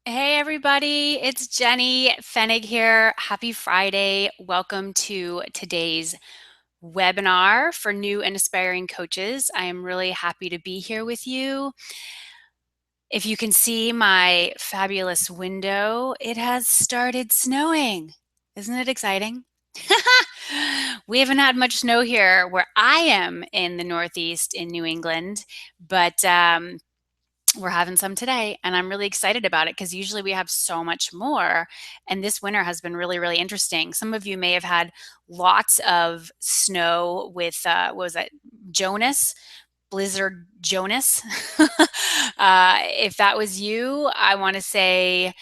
Hey everybody, it's Jenny Fenig here. Happy Friday. Welcome to today's webinar for new and aspiring coaches. I am really happy to be here with you. If you can see my fabulous window, it has started snowing. Isn't it exciting? We haven't had much snow here where I am in the Northeast in New England, but we're having some today and I'm really excited about it because usually we have so much more. And this winter has been really, really interesting. Some of you may have had lots of snow with, what was that, Jonas? Blizzard Jonas. If that was you, I want to say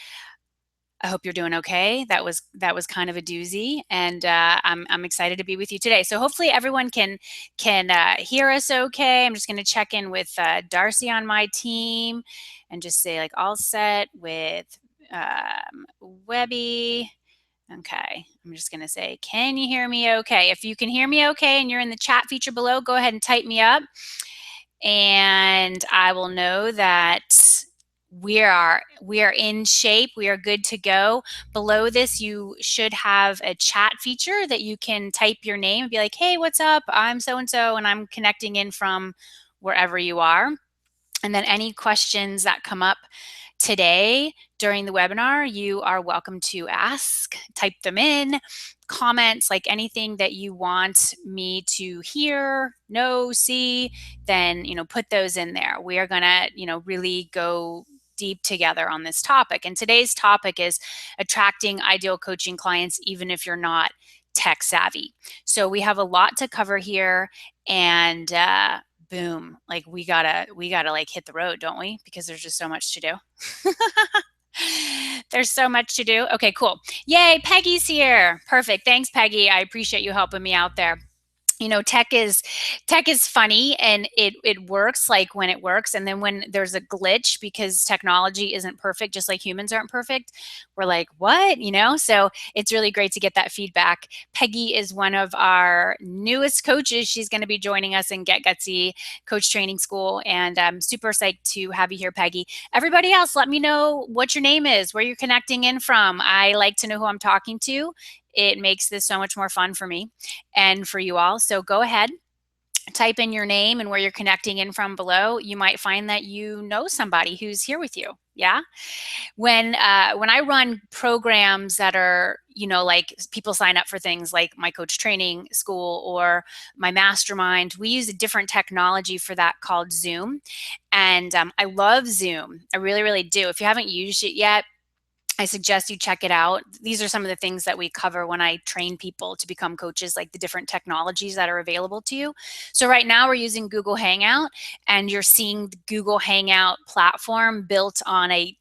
I hope you're doing okay. That was kind of a doozy, and I'm excited to be with you today. So hopefully everyone can hear us okay. I'm just going to check in with Darcy on my team, and just say like all set with Webby. Okay, I'm just going to say, can you hear me okay? If you can hear me okay and you're in the chat feature below, go ahead and type me up, and I will know that we are in shape. We are good to go. Below this, you should have a chat feature that you can type your name and be like, "Hey, what's up? I'm so and so, and I'm connecting in from wherever you are." And then any questions that come up today during the webinar, you are welcome to ask, type them in, comments, like anything that you want me to hear, know, see, then, put those in there. We are going to, really go deep together on this topic. And today's topic is attracting ideal coaching clients, even if you're not tech savvy. So we have a lot to cover here, and boom, like we gotta like hit the road, don't we? Because there's just so much to do. There's so much to do. Okay, cool. Yay, Peggy's here. Perfect. Thanks, Peggy. I appreciate you helping me out there. Tech is funny, and it works like when it works, and then when there's a glitch because technology isn't perfect, just like humans aren't perfect, we're like, what? So it's really great to get that feedback. Peggy is one of our newest coaches. She's going to be joining us in Get Gutsy Coach Training School, and I'm super psyched to have you here, Peggy. Everybody else, let me know what your name is, where you're connecting in from. I like to know who I'm talking to. It makes this so much more fun for me and for you all. So go ahead, type in your name and where you're connecting in from below. You might find that you know somebody who's here with you. Yeah. When I run programs that are, like people sign up for things like my coach training school or my mastermind, we use a different technology for that called Zoom. And I love Zoom. I really, really do. If you haven't used it yet, I suggest you check it out. These are some of the things that we cover when I train people to become coaches, like the different technologies that are available to you. So right now we're using Google Hangout, and you're seeing the Google Hangout platform built on a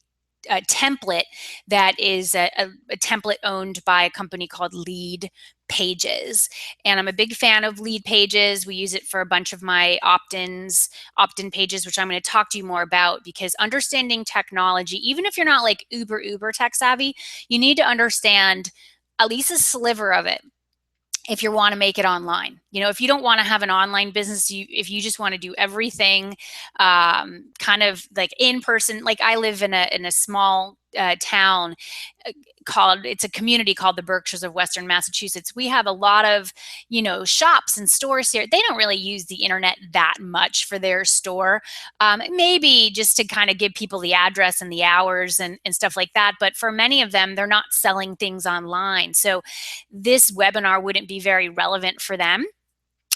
template that is a template owned by a company called Lead Pages. And I'm a big fan of Lead Pages. We use it for a bunch of my opt-in pages, which I'm going to talk to you more about, because understanding technology, even if you're not like uber tech savvy, you need to understand at least a sliver of it if you want to make it online. If you don't want to have an online business, if you just want to do everything kind of like in person, like I live in a small town it's a community called the Berkshires of Western Massachusetts. We have a lot of, shops and stores here. They don't really use the internet that much for their store. Maybe just to kind of give people the address and the hours and stuff like that. But for many of them, they're not selling things online. So this webinar wouldn't be very relevant for them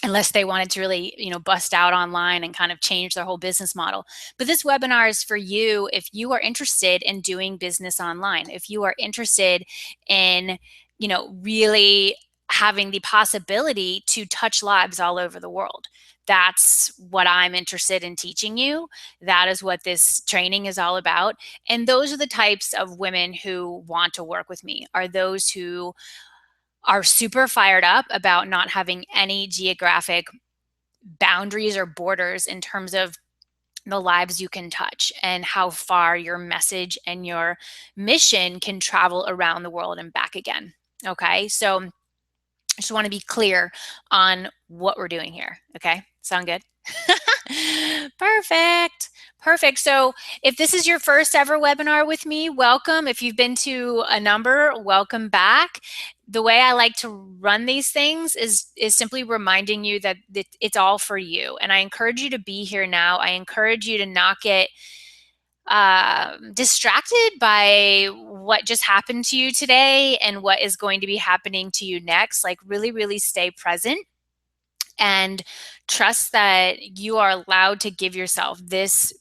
unless they wanted to really, bust out online and kind of change their whole business model. But this webinar is for you if you are interested in doing business online, if you are interested in, really having the possibility to touch lives all over the world. That's what I'm interested in teaching you. That is what this training is all about. And those are the types of women who want to work with me, are those who are super fired up about not having any geographic boundaries or borders in terms of the lives you can touch and how far your message and your mission can travel around the world and back again. Okay, so I just want to be clear on what we're doing here. Okay, sound good? Perfect. Perfect. So if this is your first ever webinar with me, welcome. If you've been to a number, welcome back. The way I like to run these things is simply reminding you that it's all for you. And I encourage you to be here now. I encourage you to not get distracted by what just happened to you today and what is going to be happening to you next. Like really, really stay present and trust that you are allowed to give yourself this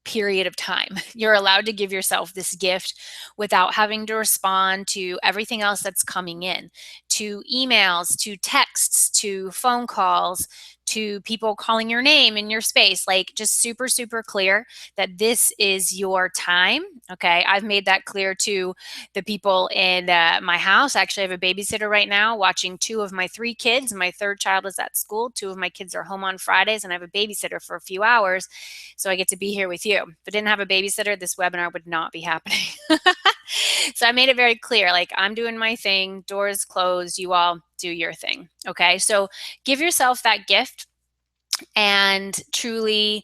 period of time. You're allowed to give yourself this gift without having to respond to everything else that's coming in, to emails, to texts, to phone calls, to people calling your name in your space. Like just super, super clear that this is your time. Okay. I've made that clear to the people in my house. Actually, I have a babysitter right now watching two of my three kids. My third child is at school. Two of my kids are home on Fridays, and I have a babysitter for a few hours. So I get to be here with you. If I didn't have a babysitter, this webinar would not be happening. So I made it very clear, like I'm doing my thing, doors closed, you all do your thing. Okay. So give yourself that gift and truly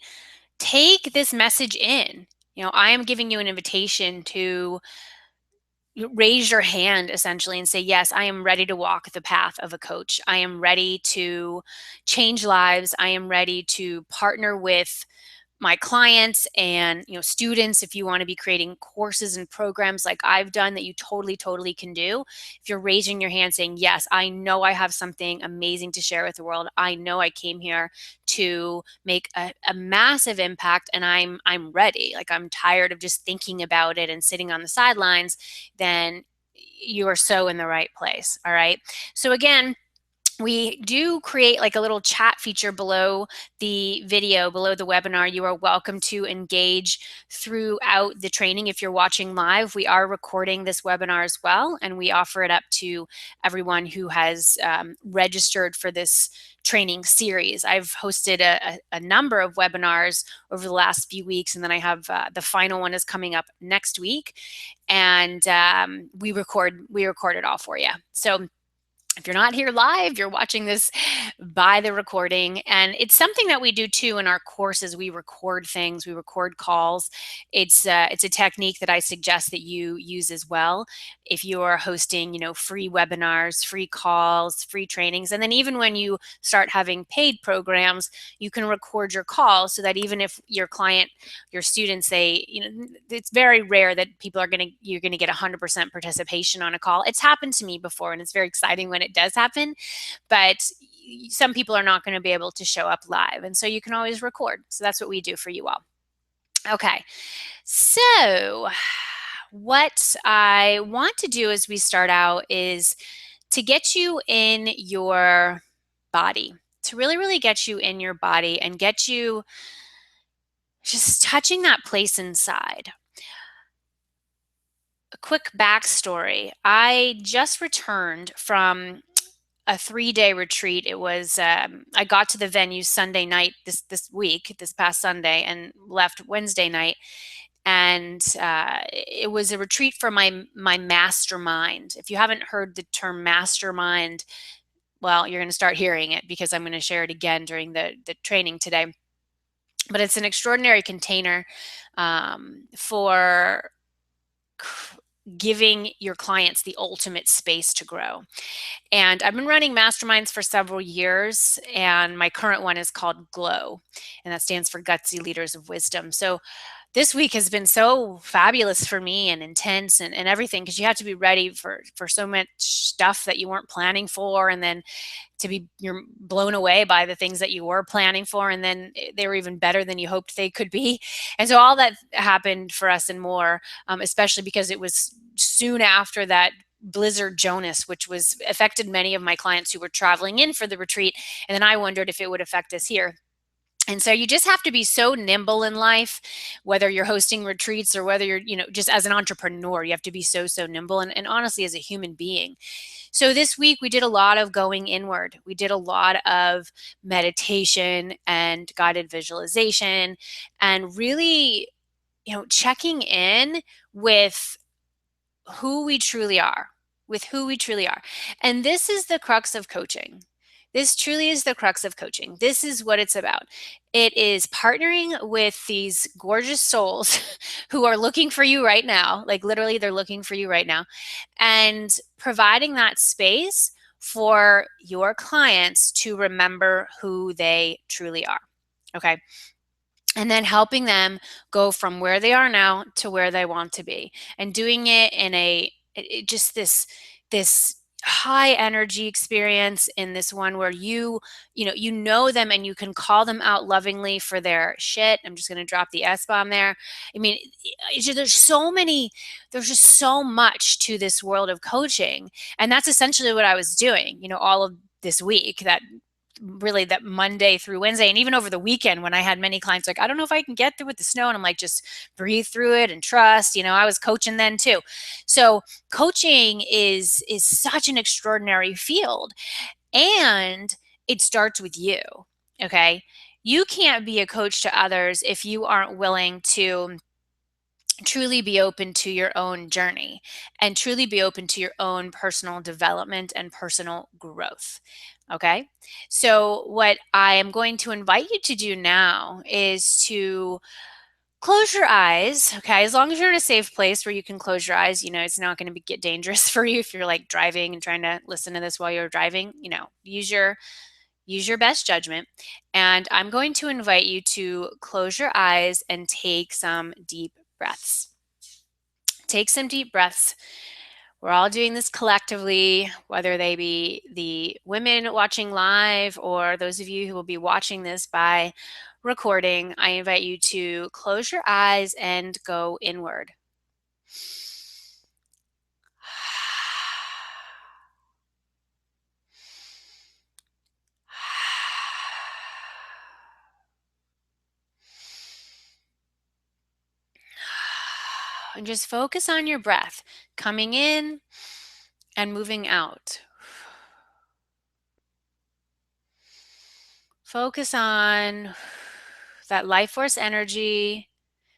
take this message in. You know, I am giving you an invitation to raise your hand essentially and say, yes, I am ready to walk the path of a coach. I am ready to change lives. I am ready to partner with my clients and students. If you want to be creating courses and programs like I've done that you totally can do, if you're raising your hand saying, yes, I know I have something amazing to share with the world, I know I came here to make a massive impact, and I'm ready, like I'm tired of just thinking about it and sitting on the sidelines, then you are so in the right place. All right. So again, we do create like a little chat feature below the video, below the webinar. You are welcome to engage throughout the training. If you're watching live, we are recording this webinar as well, and we offer it up to everyone who has registered for this training series. I've hosted a number of webinars over the last few weeks, and then I have the final one is coming up next week, and we record it all for you. So if you're not here live, you're watching this by the recording. And it's something that we do too in our courses. We record things, we record calls. It's a technique that I suggest that you use as well. If you are hosting, free webinars, free calls, free trainings, and then even when you start having paid programs, you can record your calls so that even if your client, your students say, it's very rare that you're going to get 100% participation on a call. It's happened to me before, and it's very exciting when it does happen, but some people are not going to be able to show up live, and so you can always record. So that's what we do for you all. Okay, so what I want to do as we start out is to get you in your body, to really get you in your body and get you just touching that place inside. A quick backstory. I just returned from a 3-day retreat. It was I got to the venue Sunday night this past Sunday, and left Wednesday night. And it was a retreat for my mastermind. If you haven't heard the term mastermind, well, you're going to start hearing it because I'm going to share it again during the training today. But it's an extraordinary container for giving your clients the ultimate space to grow. And I've been running masterminds for several years, and my current one is called GLOW, and that stands for Gutsy Leaders of Wisdom. So this week has been so fabulous for me and intense and everything, because you have to be ready for so much stuff that you weren't planning for, and then you're blown away by the things that you were planning for, and then they were even better than you hoped they could be. And so all that happened for us and more, especially because it was soon after that Blizzard Jonas, which was affected many of my clients who were traveling in for the retreat. And then I wondered if it would affect us here. And so you just have to be so nimble in life, whether you're hosting retreats or whether you're, just as an entrepreneur, you have to be so nimble, and honestly, as a human being. So this week we did a lot of going inward. We did a lot of meditation and guided visualization, and really, checking in with who we truly are, And this is the crux of coaching. This truly is the crux of coaching. This is what it's about. It is partnering with these gorgeous souls who are looking for you right now. Like literally, they're looking for you right now, and providing that space for your clients to remember who they truly are. Okay. And then helping them go from where they are now to where they want to be, and doing it in just this high energy experience, in this one where you know them and you can call them out lovingly for their shit. I'm just going to drop the S bomb there. I mean, there's just so much to this world of coaching, and that's essentially what I was doing, all of this week, that Monday through Wednesday, and even over the weekend when I had many clients like, I don't know if I can get through with the snow. And I'm like, just breathe through it and trust. I was coaching then too. So coaching is such an extraordinary field, and it starts with you. Okay. You can't be a coach to others if you aren't willing to truly be open to your own journey and truly be open to your own personal development and personal growth. Okay. So, what I am going to invite you to do now is to close your eyes. Okay. As long as you're in a safe place where you can close your eyes, it's not going to get dangerous for you if you're like driving and trying to listen to this while you're driving. Use your best judgment. And I'm going to invite you to close your eyes and take some deep breaths. Take some deep breaths. We're all doing this collectively, whether they be the women watching live or those of you who will be watching this by recording. I invite you to close your eyes and go inward. And just focus on your breath coming in and moving out. Focus on that life force energy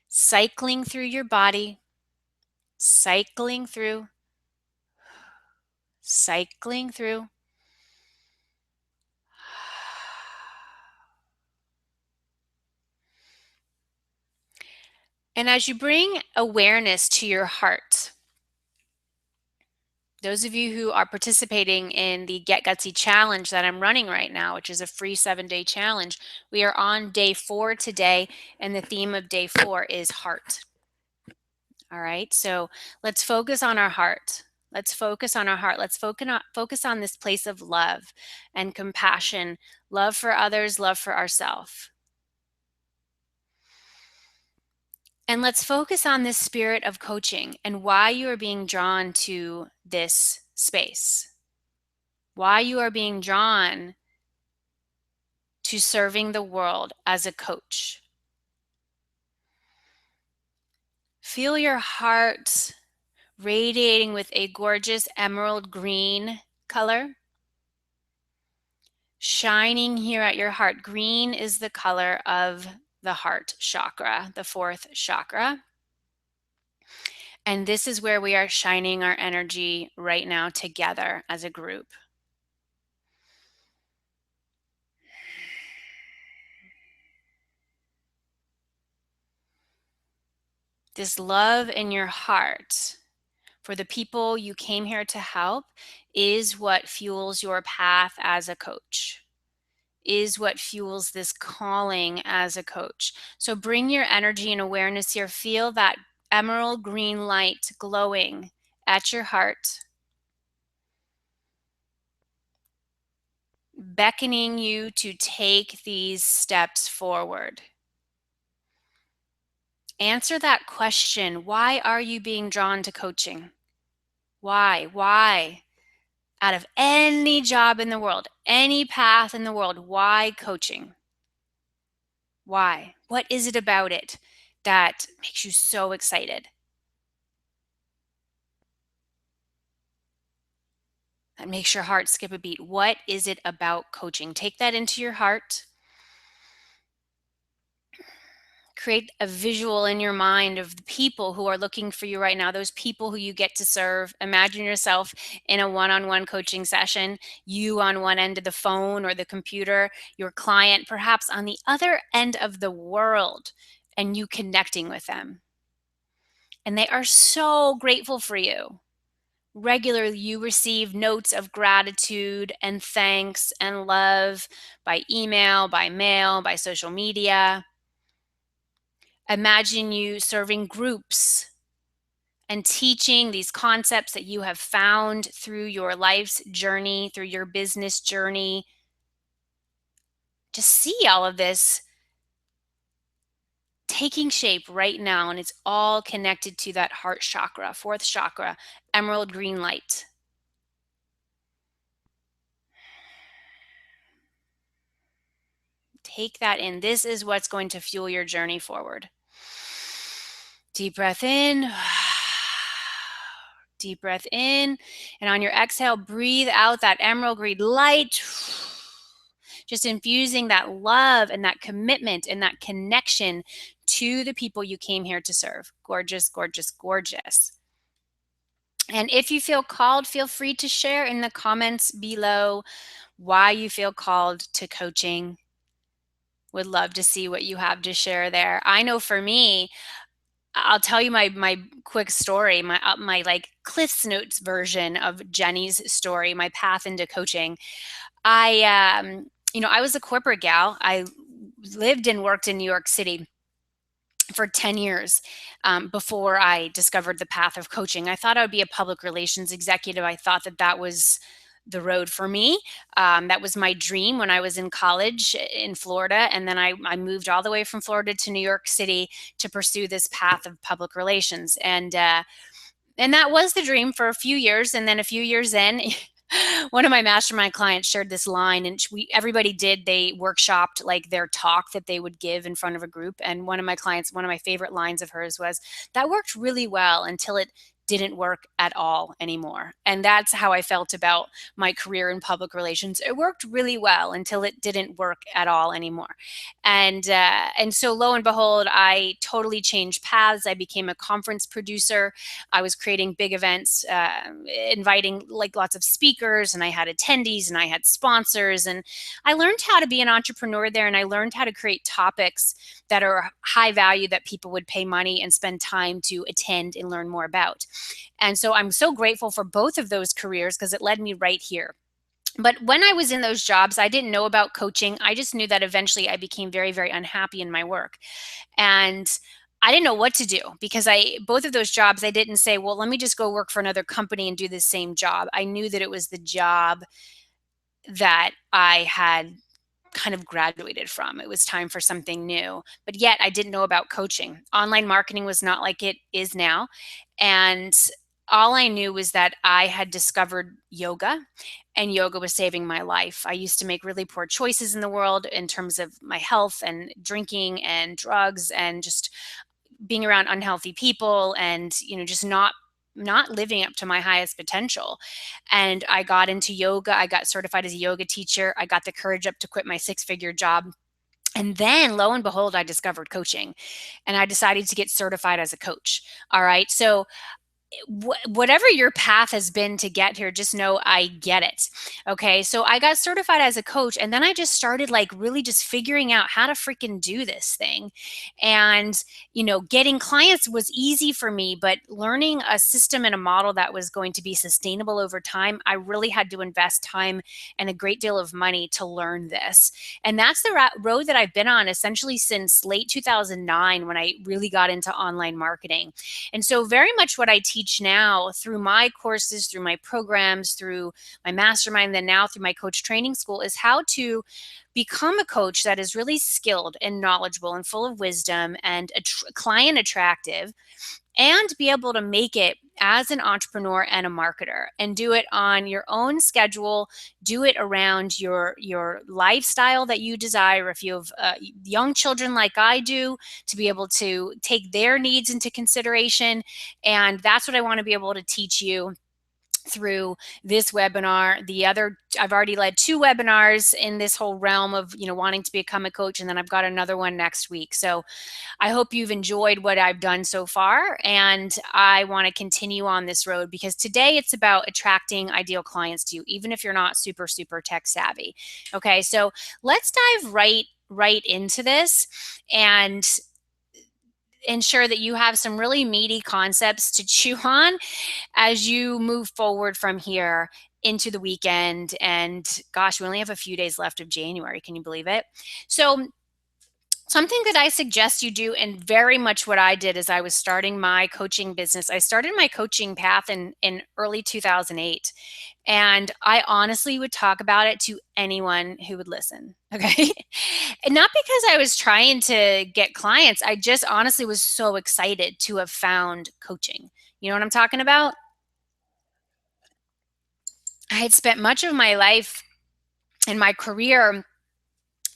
cycling through your body, cycling through, cycling through. And as you bring awareness to your heart, those of you who are participating in the Get Gutsy challenge that I'm running right now, which is a free 7-day challenge, we are on day 4 today, and the theme of day 4 is heart. All right, so let's focus on our heart. Let's focus on our heart. Let's focus on this place of love and compassion, love for others, love for ourselves. And let's focus on this spirit of coaching and why you are being drawn to this space, why you are being drawn to serving the world as a coach. Feel your heart radiating with a gorgeous emerald green color, shining here at your heart. Green is the color of the heart chakra, the 4th chakra. And this is where we are shining our energy right now together as a group. This love in your heart for the people you came here to help is what fuels your path as a coach, is what fuels this calling as a coach. So bring your energy and awareness here. Feel that emerald green light glowing at your heart, beckoning you to take these steps forward. Answer that question. Why are you being drawn to coaching? Why? Why? Out of any job in the world, any path in the world, why coaching? Why? What is it about it that makes you so excited? That makes your heart skip a beat. What is it about coaching? Take that into your heart. Create a visual in your mind of the people who are looking for you right now, those people who you get to serve. Imagine yourself in a one-on-one coaching session, you on one end of the phone or the computer, your client perhaps on the other end of the world, and you connecting with them. And they are so grateful for you. Regularly, you receive notes of gratitude and thanks and love by email, by mail, by social media. Imagine you serving groups and teaching these concepts that you have found through your life's journey, through your business journey. Just see all of this taking shape right now, and it's all connected to that heart chakra, fourth chakra, emerald green light. Take that in. This is what's going to fuel your journey forward. Deep breath in. Deep breath in. And on your exhale, breathe out that emerald green light. Just infusing that love and that commitment and that connection to the people you came here to serve. Gorgeous, gorgeous, gorgeous. And if you feel called, feel free to share in the comments below why you feel called to coaching. Would love to see what you have to share there. I know for me, I'll tell you my quick story, my like Cliff's Notes version of Jenny's story, my path into coaching. I was a corporate gal. I lived and worked in New York City for 10 years before I discovered the path of coaching. I thought I would be a public relations executive. I thought that was the road for me. That was my dream when I was in college in Florida. And then I moved all the way from Florida to New York City to pursue this path of public relations. And that was the dream for a few years. And then a few years in, one of my mastermind clients shared this line, and everybody they workshopped like their talk that they would give in front of a group. And one of my favorite lines of hers was, "That worked really well until it didn't work at all anymore." And that's how I felt about my career in public relations. It worked really well until it didn't work at all anymore. And so lo and behold, I totally changed paths. I became a conference producer. I was creating big events, inviting like lots of speakers, and I had attendees and I had sponsors. And I learned how to be an entrepreneur there, and I learned how to create topics that are high value that people would pay money and spend time to attend and learn more about. And so I'm so grateful for both of those careers because it led me right here. But when I was in those jobs, I didn't know about coaching. I just knew that eventually I became very, very unhappy in my work. And I didn't know what to do because both of those jobs, I didn't say, well, let me just go work for another company and do the same job. I knew that it was the job that I had kind of graduated from. It was time for something new, but yet I didn't know about coaching. Online marketing was not like it is now. And all I knew was that I had discovered yoga, and yoga was saving my life. I used to make really poor choices in the world in terms of my health and drinking and drugs and just being around unhealthy people and, just not living up to my highest potential. And I got into yoga. I got certified as a yoga teacher. I got the courage up to quit my six-figure job. And then lo and behold, I discovered coaching, and I decided to get certified as a coach. All right. So whatever your path has been to get here, just know I get it. Okay. So I got certified as a coach, and then I just started like really just figuring out how to freaking do this thing. And, getting clients was easy for me, but learning a system and a model that was going to be sustainable over time, I really had to invest time and a great deal of money to learn this. And that's the road that I've been on essentially since late 2009 when I really got into online marketing. And so very much what I teach now through my courses, through my programs, through my mastermind, then now through my coach training school is how to become a coach that is really skilled and knowledgeable and full of wisdom and client attractive, and be able to make it as an entrepreneur and a marketer, and do it on your own schedule, do it around your lifestyle that you desire. If you have young children like I do, to be able to take their needs into consideration. And that's what I want to be able to teach you through this webinar. I've already led 2 webinars in this whole realm of, wanting to become a coach, and then I've got another one next week. So I hope you've enjoyed what I've done so far, and I want to continue on this road, because today it's about attracting ideal clients to you, even if you're not super, super tech savvy. Okay, so let's dive right into this and ensure that you have some really meaty concepts to chew on as you move forward from here into the weekend. And gosh, we only have a few days left of January. Can you believe it? So something that I suggest you do, and very much what I did as I was starting my coaching business, I started my coaching path in early 2008. And I honestly would talk about it to anyone who would listen. Okay. And not because I was trying to get clients, I just honestly was so excited to have found coaching. You know what I'm talking about? I had spent much of my life and my career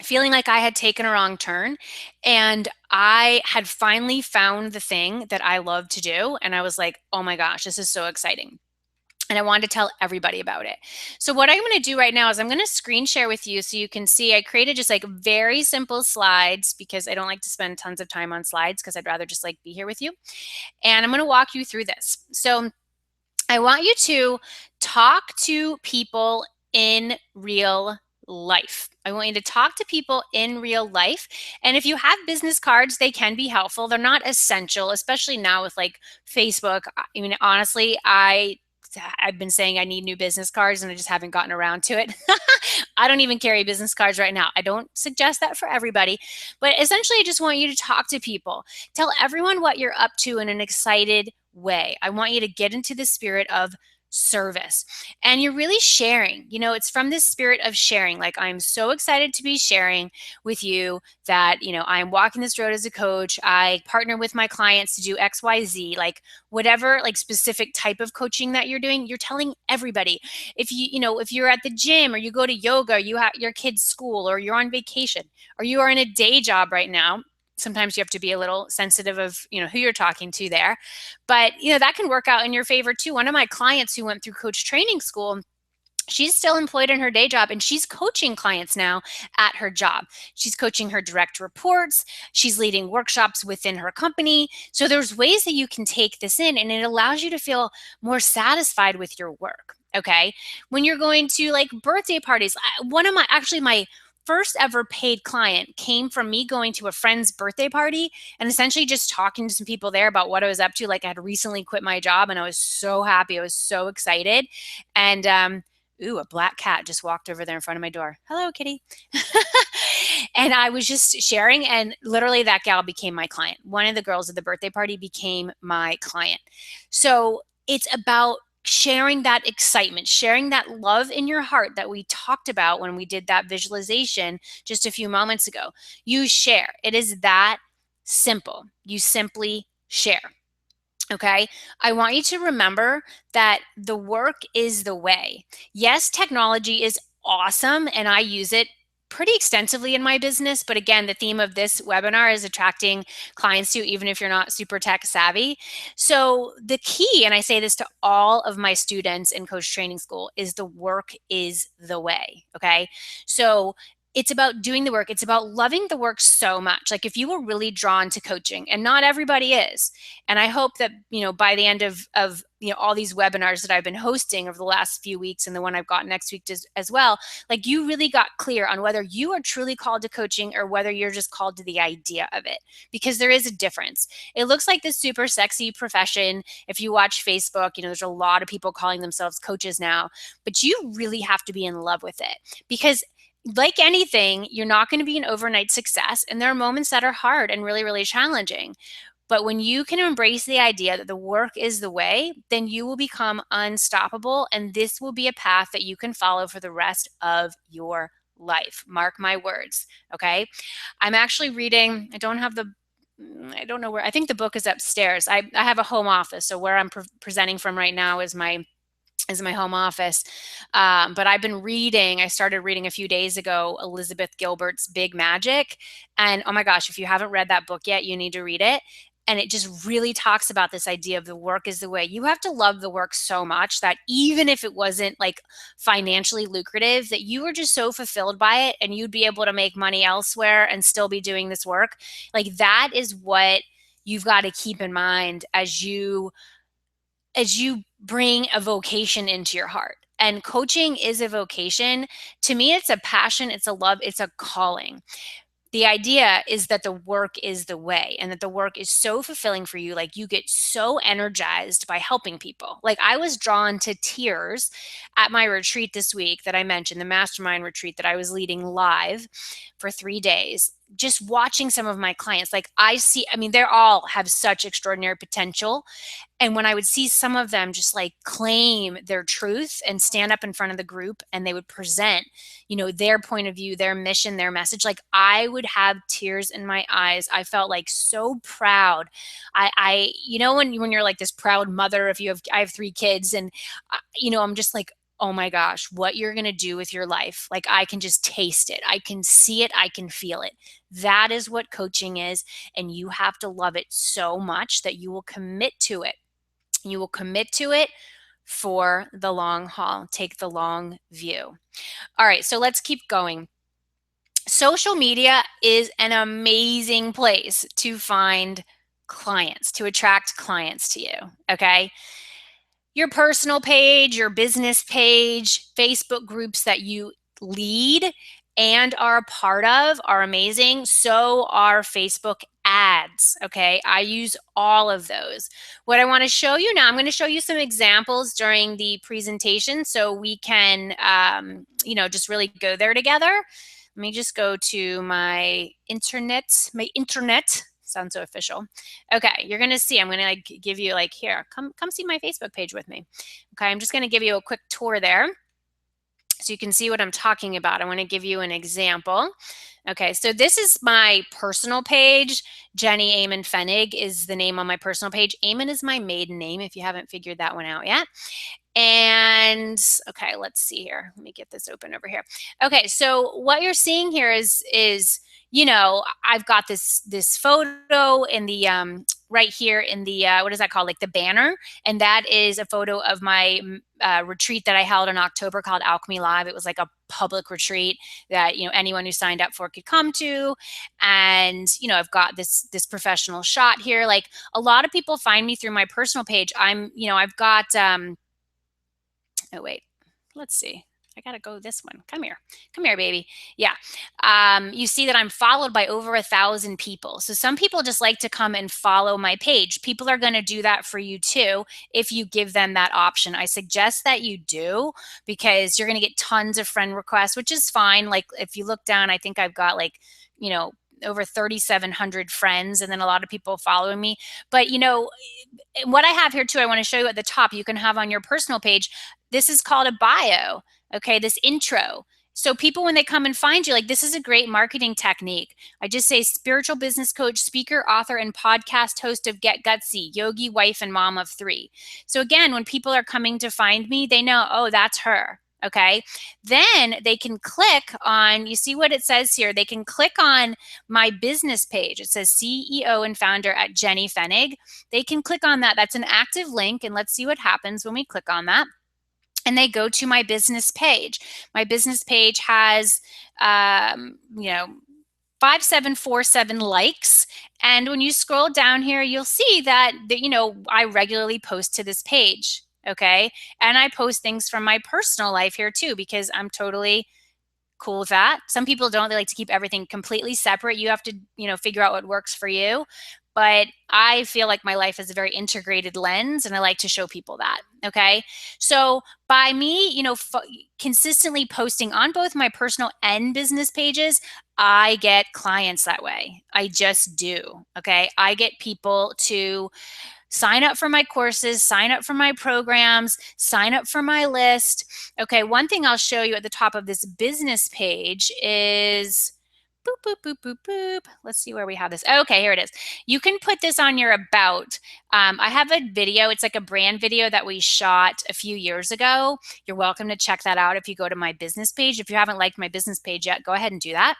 feeling like I had taken a wrong turn, and I had finally found the thing that I love to do. And I was like, oh my gosh, this is so exciting. And I wanted to tell everybody about it. So what I'm going to do right now is I'm going to screen share with you so you can see I created just like very simple slides, because I don't like to spend tons of time on slides, because I'd rather just like be here with you. And I'm going to walk you through this. So I want you to talk to people in real life. I want you to talk to people in real life. And if you have business cards, they can be helpful. They're not essential, especially now with like Facebook. I mean, honestly, I've been saying I need new business cards and I just haven't gotten around to it. I don't even carry business cards right now. I don't suggest that for everybody, but essentially I just want you to talk to people. Tell everyone what you're up to in an excited way. I want you to get into the spirit of service, and you're really sharing. It's from this spirit of sharing. Like, I'm so excited to be sharing with you that, I'm walking this road as a coach. I partner with my clients to do XYZ, like whatever, like specific type of coaching that you're doing, you're telling everybody. If you're at the gym, or you go to yoga, or you have your kids' school, or you're on vacation, or you are in a day job right now, sometimes you have to be a little sensitive of who you're talking to there, but that can work out in your favor too. One of my clients who went through coach training school, she's still employed in her day job, and she's coaching clients now at her job. She's coaching her direct reports. She's leading workshops within her company. So there's ways that you can take this in, and it allows you to feel more satisfied with your work. Okay. When you're going to like birthday parties, my first ever paid client came from me going to a friend's birthday party and essentially just talking to some people there about what I was up to. Like, I had recently quit my job and I was so happy. I was so excited. And, ooh, a black cat just walked over there in front of my door. Hello, kitty. And I was just sharing, and literally that gal became my client. One of the girls at the birthday party became my client. So it's about sharing that excitement, sharing that love in your heart that we talked about when we did that visualization just a few moments ago. You share. It is that simple. You simply share. Okay. I want you to remember that the work is the way. Yes, technology is awesome, and I use it pretty extensively in my business. But again, the theme of this webinar is attracting clients to you, even if you're not super tech savvy. So the key, and I say this to all of my students in coach training school, is the work is the way. Okay. So it's about doing the work. It's about loving the work so much. Like, if you were really drawn to coaching, and not everybody is, and I hope that, by the end of all these webinars that I've been hosting over the last few weeks, and the one I've got next week as well, like, you really got clear on whether you are truly called to coaching or whether you're just called to the idea of it, because there is a difference. It looks like this super sexy profession. If you watch Facebook, there's a lot of people calling themselves coaches now, but you really have to be in love with it, because like anything, you're not going to be an overnight success. And there are moments that are hard and really, really challenging. But when you can embrace the idea that the work is the way, then you will become unstoppable. And this will be a path that you can follow for the rest of your life. Mark my words. Okay. I'm actually reading, I don't know where, I think the book is upstairs. I have a home office. So where I'm presenting from right now is my home office. But I started reading a few days ago, Elizabeth Gilbert's Big Magic. And oh my gosh, if you haven't read that book yet, you need to read it. And it just really talks about this idea of the work is the way. You have to love the work so much that even if it wasn't like financially lucrative, that you were just so fulfilled by it and you'd be able to make money elsewhere and still be doing this work. Like that is what you've got to keep in mind as you bring a vocation into your heart. And coaching is a vocation. To me, it's a passion, it's a love, it's a calling. The idea is that the work is the way and that the work is so fulfilling for you. Like you get so energized by helping people. Like I was drawn to tears at my retreat this week that I mentioned, the mastermind retreat that I was leading live for 3 days. Just watching some of my clients, like I mean, they all have such extraordinary potential. And when I would see some of them just like claim their truth and stand up in front of the group and they would present, their point of view, their mission, their message, like I would have tears in my eyes. I felt like so proud. When you're like this proud mother, I have 3 kids and, I'm just like, oh my gosh, what you're going to do with your life. Like I can just taste it. I can see it. I can feel it. That is what coaching is. And you have to love it so much that you will commit to it. You will commit to it for the long haul. Take the long view. All right, so let's keep going. Social media is an amazing place to find clients, to attract clients to you, okay? Your personal page, your business page, Facebook groups that you lead and are a part of are amazing. So are Facebook ads. Okay. I use all of those. What I want to show you now, I'm going to show you some examples during the presentation so we can, just really go there together. Let me just go to my internet. Sounds so official. Okay, you're gonna see, I'm gonna give you here, come see my Facebook page with me. Okay, I'm just gonna give you a quick tour there so you can see what I'm talking about. I wanna give you an example. Okay, so this is my personal page. Jenny Amen Pfennig is the name on my personal page. Amen is my maiden name if you haven't figured that one out yet. And okay, let's see here. Let me get this open over here. Okay, so what you're seeing here is I've got this photo in the right here in the what is that called, like the banner, and that is a photo of my retreat that I held in October called Alchemy Live. It was like a public retreat that anyone who signed up for could come to, and I've got this professional shot here. Like a lot of people find me through my personal page. I've got oh wait, let's see. I gotta go this one. Come here, baby. Yeah. You see that I'm followed by over 1,000 people. So some people just like to come and follow my page. People are going to do that for you too if you give them that option. I suggest that you do because you're going to get tons of friend requests, which is fine. Like if you look down, I think I've got over 3,700 friends and then a lot of people following me. But what I have here too, I want to show you at the top, you can have on your personal page. This is called a bio. Okay, this intro. So people, when they come and find you, like this is a great marketing technique. I just say spiritual business coach, speaker, author, and podcast host of Get Gutsy, yogi, wife, and mom of 3. So again, when people are coming to find me, they know, oh, that's her. Okay, then they can click on, you see what it says here? They can click on my business page. It says CEO and founder at Jenny Pfennig. They can click on that. That's an active link. And let's see what happens when we click on that. And they go to my business page. My business page has, 5747 likes. And when you scroll down here, you'll see that, I regularly post to this page. Okay. And I post things from my personal life here too, because I'm totally cool with that. Some people don't. They like to keep everything completely separate. You have to, figure out what works for you. But I feel like my life is a very integrated lens and I like to show people that. Okay. So by me, consistently posting on both my personal and business pages, I get clients that way. I just do. Okay. I get people to sign up for my courses, sign up for my programs, sign up for my list. Okay. One thing I'll show you at the top of this business page is boop, boop, boop, boop, boop. Let's see where we have this. Okay, here it is. You can put this on your about. I have a video. It's like a brand video that we shot a few years ago. You're welcome to check that out if you go to my business page. If you haven't liked my business page yet, go ahead and do that.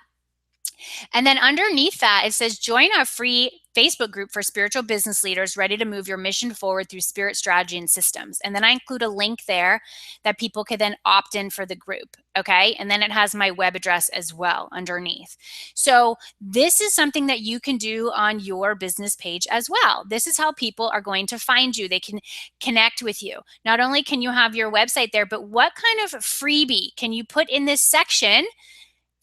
And then underneath that, it says join our free Facebook group for spiritual business leaders ready to move your mission forward through spirit, strategy, and systems. And then I include a link there that people could then opt in for the group. Okay. And then it has my web address as well underneath. So this is something that you can do on your business page as well. This is how people are going to find you. They can connect with you. Not only can you have your website there, but what kind of freebie can you put in this section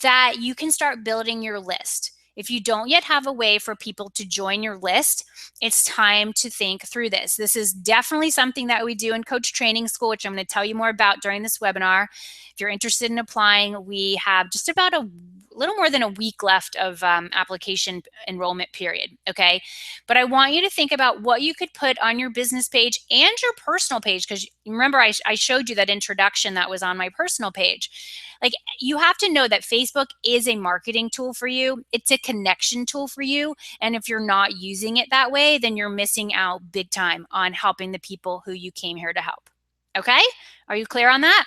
that you can start building your list? If you don't yet have a way for people to join your list, it's time to think through this. This is definitely something that we do in Coach Training School, which I'm going to tell you more about during this webinar. If you're interested in applying, we have just about a little more than a week left of application enrollment period. Okay. But I want you to think about what you could put on your business page and your personal page. Because remember, I showed you that introduction that was on my personal page. Like, you have to know that Facebook is a marketing tool for you. It's a connection tool for you. And if you're not using it that way, then you're missing out big time on helping the people who you came here to help. Okay. Are you clear on that?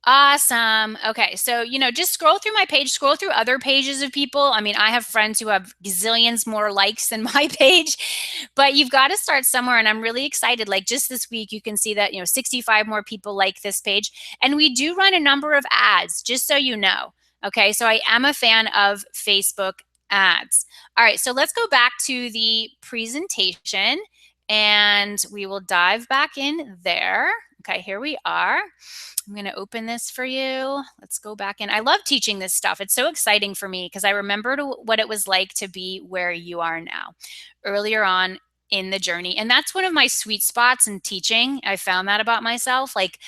Awesome. Okay. So, just scroll through my page, scroll through other pages of people. I mean, I have friends who have gazillions more likes than my page, but you've got to start somewhere. And I'm really excited. Like, just this week, you can see that, 65 more people like this page. And we do run a number of ads, just so you know. Okay. So I am a fan of Facebook ads. All right. So let's go back to the presentation and we will dive back in there. Okay. Here we are. I'm going to open this for you. Let's go back in. I love teaching this stuff. It's so exciting for me because I remember what it was like to be where you are now, earlier on in the journey. And that's one of my sweet spots in teaching. I found that about myself. Like,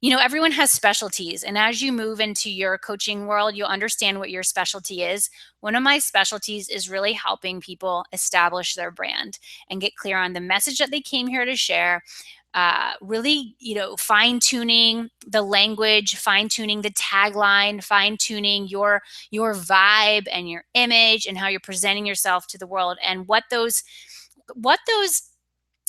everyone has specialties. And as you move into your coaching world, you'll understand what your specialty is. One of my specialties is really helping people establish their brand and get clear on the message that they came here to share. Really, fine tuning the language, fine tuning the tagline, fine tuning your vibe and your image and how you're presenting yourself to the world, and what those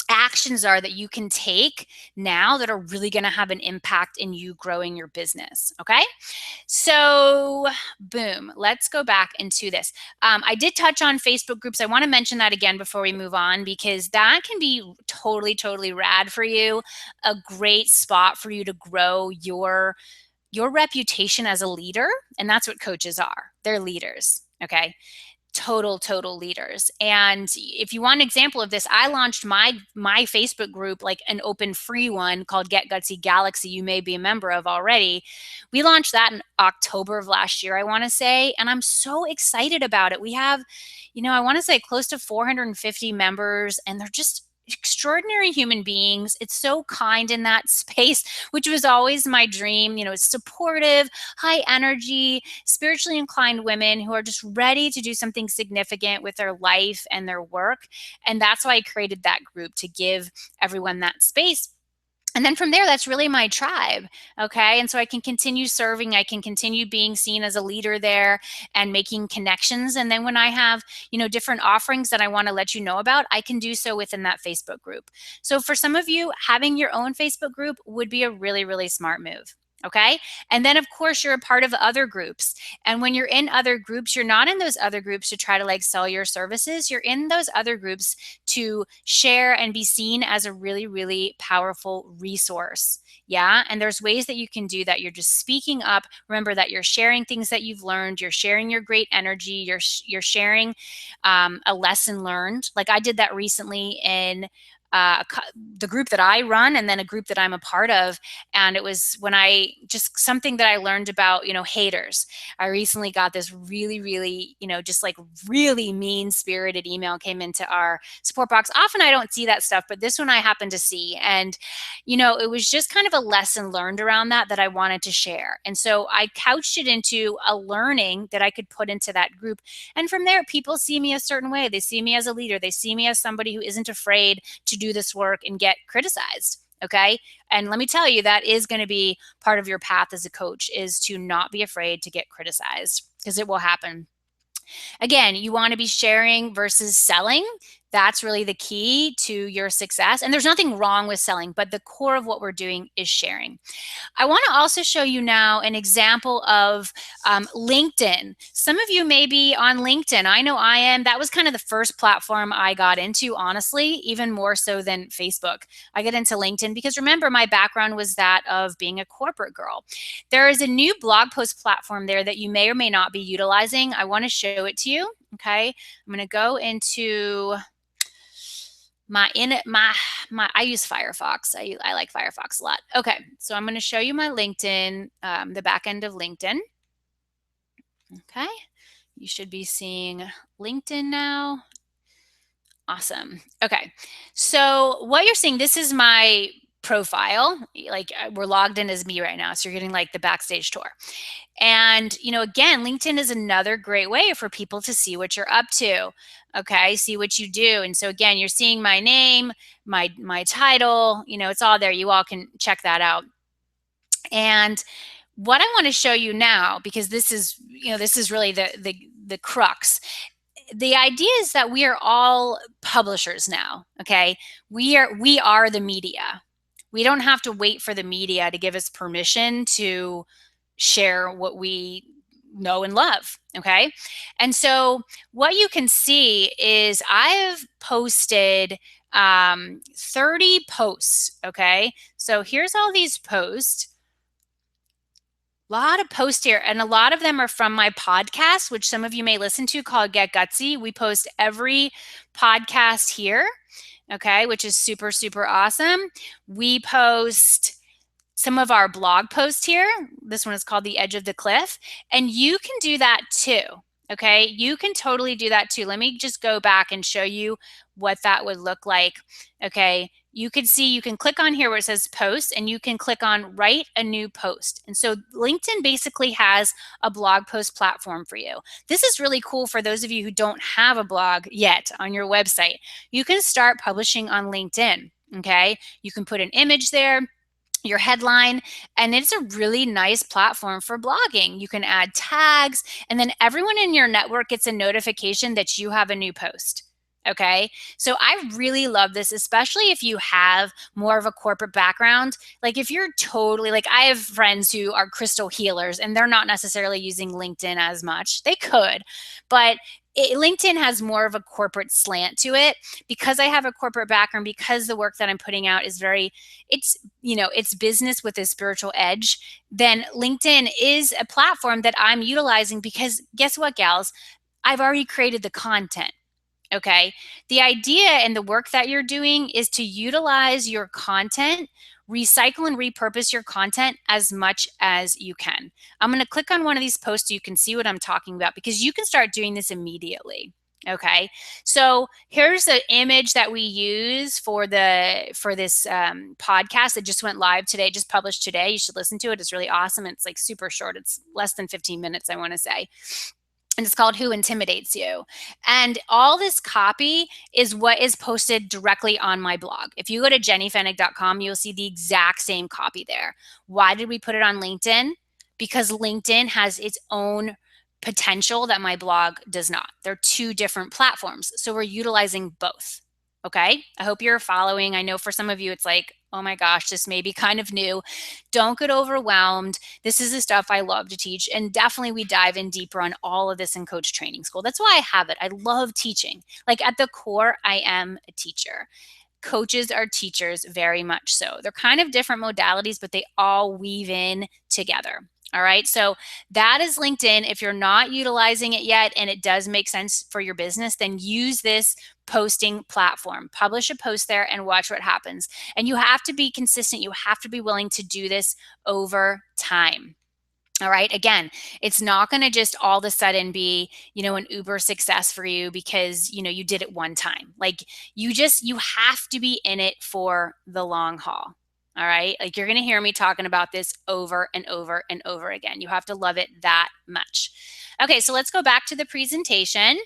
actions are that you can take now that are really going to have an impact in you growing your business. Okay. So boom, let's go back into this. I did touch on Facebook groups. I want to mention that again before we move on, because that can be totally, totally rad for you. A great spot for you to grow your reputation as a leader. And that's what coaches are. They're leaders. Okay. Total leaders. And if you want an example of this, I launched my Facebook group, like an open free one called Get Gutsy Galaxy. You may be a member of already. We launched that in October of last year, I want to say, and I'm so excited about it. We have, I want to say close to 450 members, and they're just extraordinary human beings. It's so kind in that space, which was always my dream. Supportive, high energy, spiritually inclined women who are just ready to do something significant with their life and their work. And that's why I created that group, to give everyone that space. And then from there, that's really my tribe. Okay. And so I can continue serving. I can continue being seen as a leader there and making connections. And then when I have, different offerings that I want to let you know about, I can do so within that Facebook group. So for some of you, having your own Facebook group would be a really, really smart move. Okay. And then, of course, you're a part of other groups. And when you're in other groups, you're not in those other groups to try to sell your services. You're in those other groups to share and be seen as a really, really powerful resource. Yeah. And there's ways that you can do that. You're just speaking up. Remember that you're sharing things that you've learned. You're sharing your great energy. You're sharing a lesson learned. Like I did that recently in the group that I run, and then a group that I'm a part of. And it was when something that I learned about, haters. I recently got this really, really, just really mean spirited email came into our support box. Often I don't see that stuff, but this one I happened to see. And, it was just kind of a lesson learned around that I wanted to share. And so I couched it into a learning that I could put into that group. And from there, people see me a certain way. They see me as a leader. They see me as somebody who isn't afraid to do this work and get criticized. Okay. And let me tell you, that is going to be part of your path as a coach, is to not be afraid to get criticized, because it will happen. Again, you want to be sharing versus selling. That's really the key to your success. And there's nothing wrong with selling, but the core of what we're doing is sharing. I want to also show you now an example of LinkedIn. Some of you may be on LinkedIn. I know I am. That was kind of the first platform I got into, honestly, even more so than Facebook. I got into LinkedIn because remember, my background was that of being a corporate girl. There is a new blog post platform there that you may or may not be utilizing. I want to show it to you. Okay. I'm going to go into I use Firefox. I like Firefox a lot. Okay, so I'm going to show you my LinkedIn, the back end of LinkedIn. Okay, you should be seeing LinkedIn now. Awesome. Okay, so what you're seeing, this is my profile. Like we're logged in as me right now, so you're getting like the backstage tour. And, again, LinkedIn is another great way for people to see what you're up to. Okay, see what you do. And so again, you're seeing my name, my title, it's all there. You all can check that out. And what I want to show you now, because this is really the crux. The idea is that we are all publishers now. Okay, we are the media. We don't have to wait for the media to give us permission to share what we know and love. Okay. And so what you can see is I've posted 30 posts. Okay. So here's all these posts. A lot of posts here, and a lot of them are from my podcast, which some of you may listen to, called Get Gutsy. We post every podcast here, okay, which is super, super awesome. We post some of our blog posts here. This one is called The Edge of the Cliff, and you can do that too, okay? You can totally do that too. Let me just go back and show you what that would look like, okay? You can see, you can click on here where it says post, and you can click on write a new post. And so LinkedIn basically has a blog post platform for you. This is really cool for those of you who don't have a blog yet on your website. You can start publishing on LinkedIn, okay? You can put an image there, your headline, and it's a really nice platform for blogging. You can add tags, and then everyone in your network gets a notification that you have a new post. Okay, so I really love this, especially if you have more of a corporate background. Like if you're totally like, I have friends who are crystal healers and they're not necessarily using LinkedIn as much. They could, but LinkedIn has more of a corporate slant to it. Because I have a corporate background, because the work that I'm putting out is it's business with a spiritual edge, then LinkedIn is a platform that I'm utilizing because guess what, gals? I've already created the content. Okay. The idea and the work that you're doing is to utilize your content, recycle and repurpose your content as much as you can. I'm going to click on one of these posts so you can see what I'm talking about, because you can start doing this immediately. Okay, so here's the image that we use for this podcast that just went live today, just published today. You should listen to it. It's really awesome. It's like super short. It's less than 15 minutes, I want to say. And it's called Who Intimidates You? And all this copy is what is posted directly on my blog. If you go to jennyfenig.com, you'll see the exact same copy there. Why did we put it on LinkedIn? Because LinkedIn has its own potential that my blog does not. They're two different platforms. So we're utilizing both. Okay, I hope you're following. I know for some of you, it's like, oh my gosh, this may be kind of new. Don't get overwhelmed. This is the stuff I love to teach. And definitely we dive in deeper on all of this in Coach Training School. That's why I have it. I love teaching. Like at the core, I am a teacher. Coaches are teachers, very much so. They're kind of different modalities, but they all weave in together. All right, so that is LinkedIn. If you're not utilizing it yet and it does make sense for your business, then use this posting platform. Publish a post there and watch what happens. And you have to be consistent. You have to be willing to do this over time. All right. Again, it's not going to just all of a sudden be, an uber success for you because, you did it one time. Like you have to be in it for the long haul. All right. Like you're going to hear me talking about this over and over and over again. You have to love it that much. Okay. So let's go back to the presentation.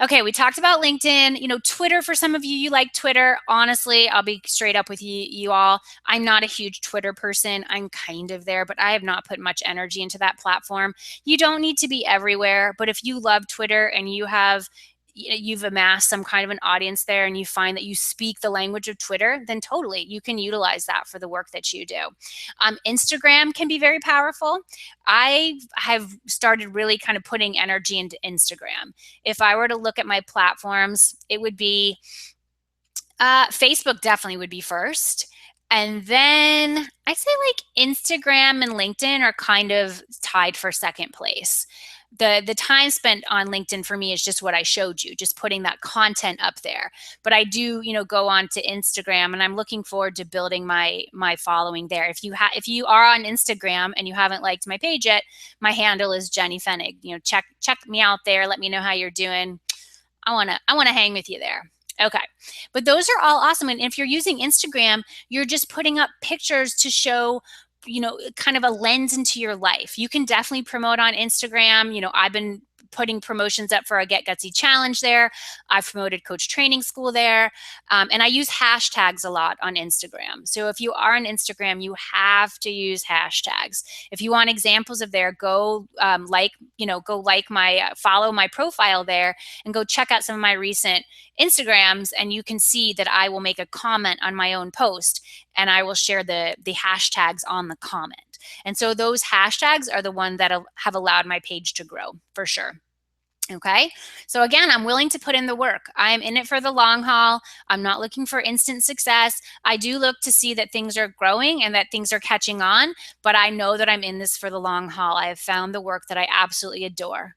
Okay, we talked about LinkedIn, Twitter. For some of you, you like Twitter. Honestly, I'll be straight up with you all. I'm not a huge Twitter person. I'm kind of there, but I have not put much energy into that platform. You don't need to be everywhere, but if you love Twitter and you have you've amassed some kind of an audience there and you find that you speak the language of Twitter, then totally you can utilize that for the work that you do. Instagram can be very powerful. I have started really kind of putting energy into Instagram. If I were to look at my platforms, it would be Facebook definitely would be first. And then I'd say like Instagram and LinkedIn are kind of tied for second place. The time spent on LinkedIn for me is just what I showed you, just putting that content up there. But I do, go on to Instagram, and I'm looking forward to building my following there. If you are on Instagram and you haven't liked my page yet, my handle is Jenny Fenig. Check me out there. Let me know how you're doing. I wanna hang with you there. Okay. But those are all awesome. And if you're using Instagram, you're just putting up pictures to show, kind of a lens into your life. You can definitely promote on Instagram. I've been putting promotions up for a Get Gutsy challenge there. I've promoted Coach Training School there. And I use hashtags a lot on Instagram. So if you are on Instagram, you have to use hashtags. If you want examples of there, go follow my profile there and go check out some of my recent Instagrams, and you can see that I will make a comment on my own post and I will share the hashtags on the comment. And so those hashtags are the ones that have allowed my page to grow for sure. Okay. So again, I'm willing to put in the work. I'm in it for the long haul. I'm not looking for instant success. I do look to see that things are growing and that things are catching on, but I know that I'm in this for the long haul. I have found the work that I absolutely adore.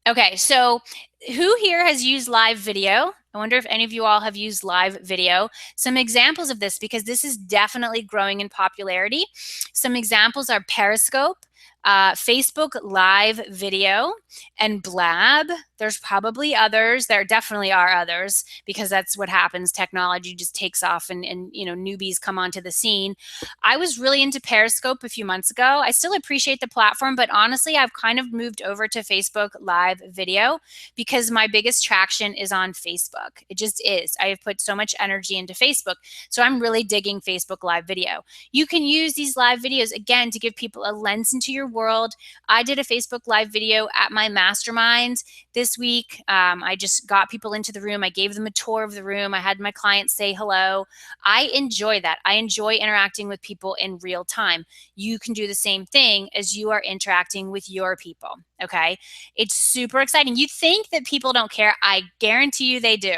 Okay, so who here has used live video? I wonder if any of you all have used live video. Some examples of this, because this is definitely growing in popularity. Some examples are Periscope, Facebook Live Video, and Blab. There's probably others. There definitely are others, because that's what happens. Technology just takes off and newbies come onto the scene. I was really into Periscope a few months ago. I still appreciate the platform, but honestly, I've kind of moved over to Facebook Live Video because my biggest traction is on Facebook. It just is. I have put so much energy into Facebook. So I'm really digging Facebook Live Video. You can use these live videos, again, to give people a lens into your world. I did a Facebook Live video at my mastermind this week. I just got people into the room. I gave them a tour of the room. I had my clients say hello. I enjoy that. I enjoy interacting with people in real time. You can do the same thing as you are interacting with your people. Okay. It's super exciting. You think that people don't care. I guarantee you they do.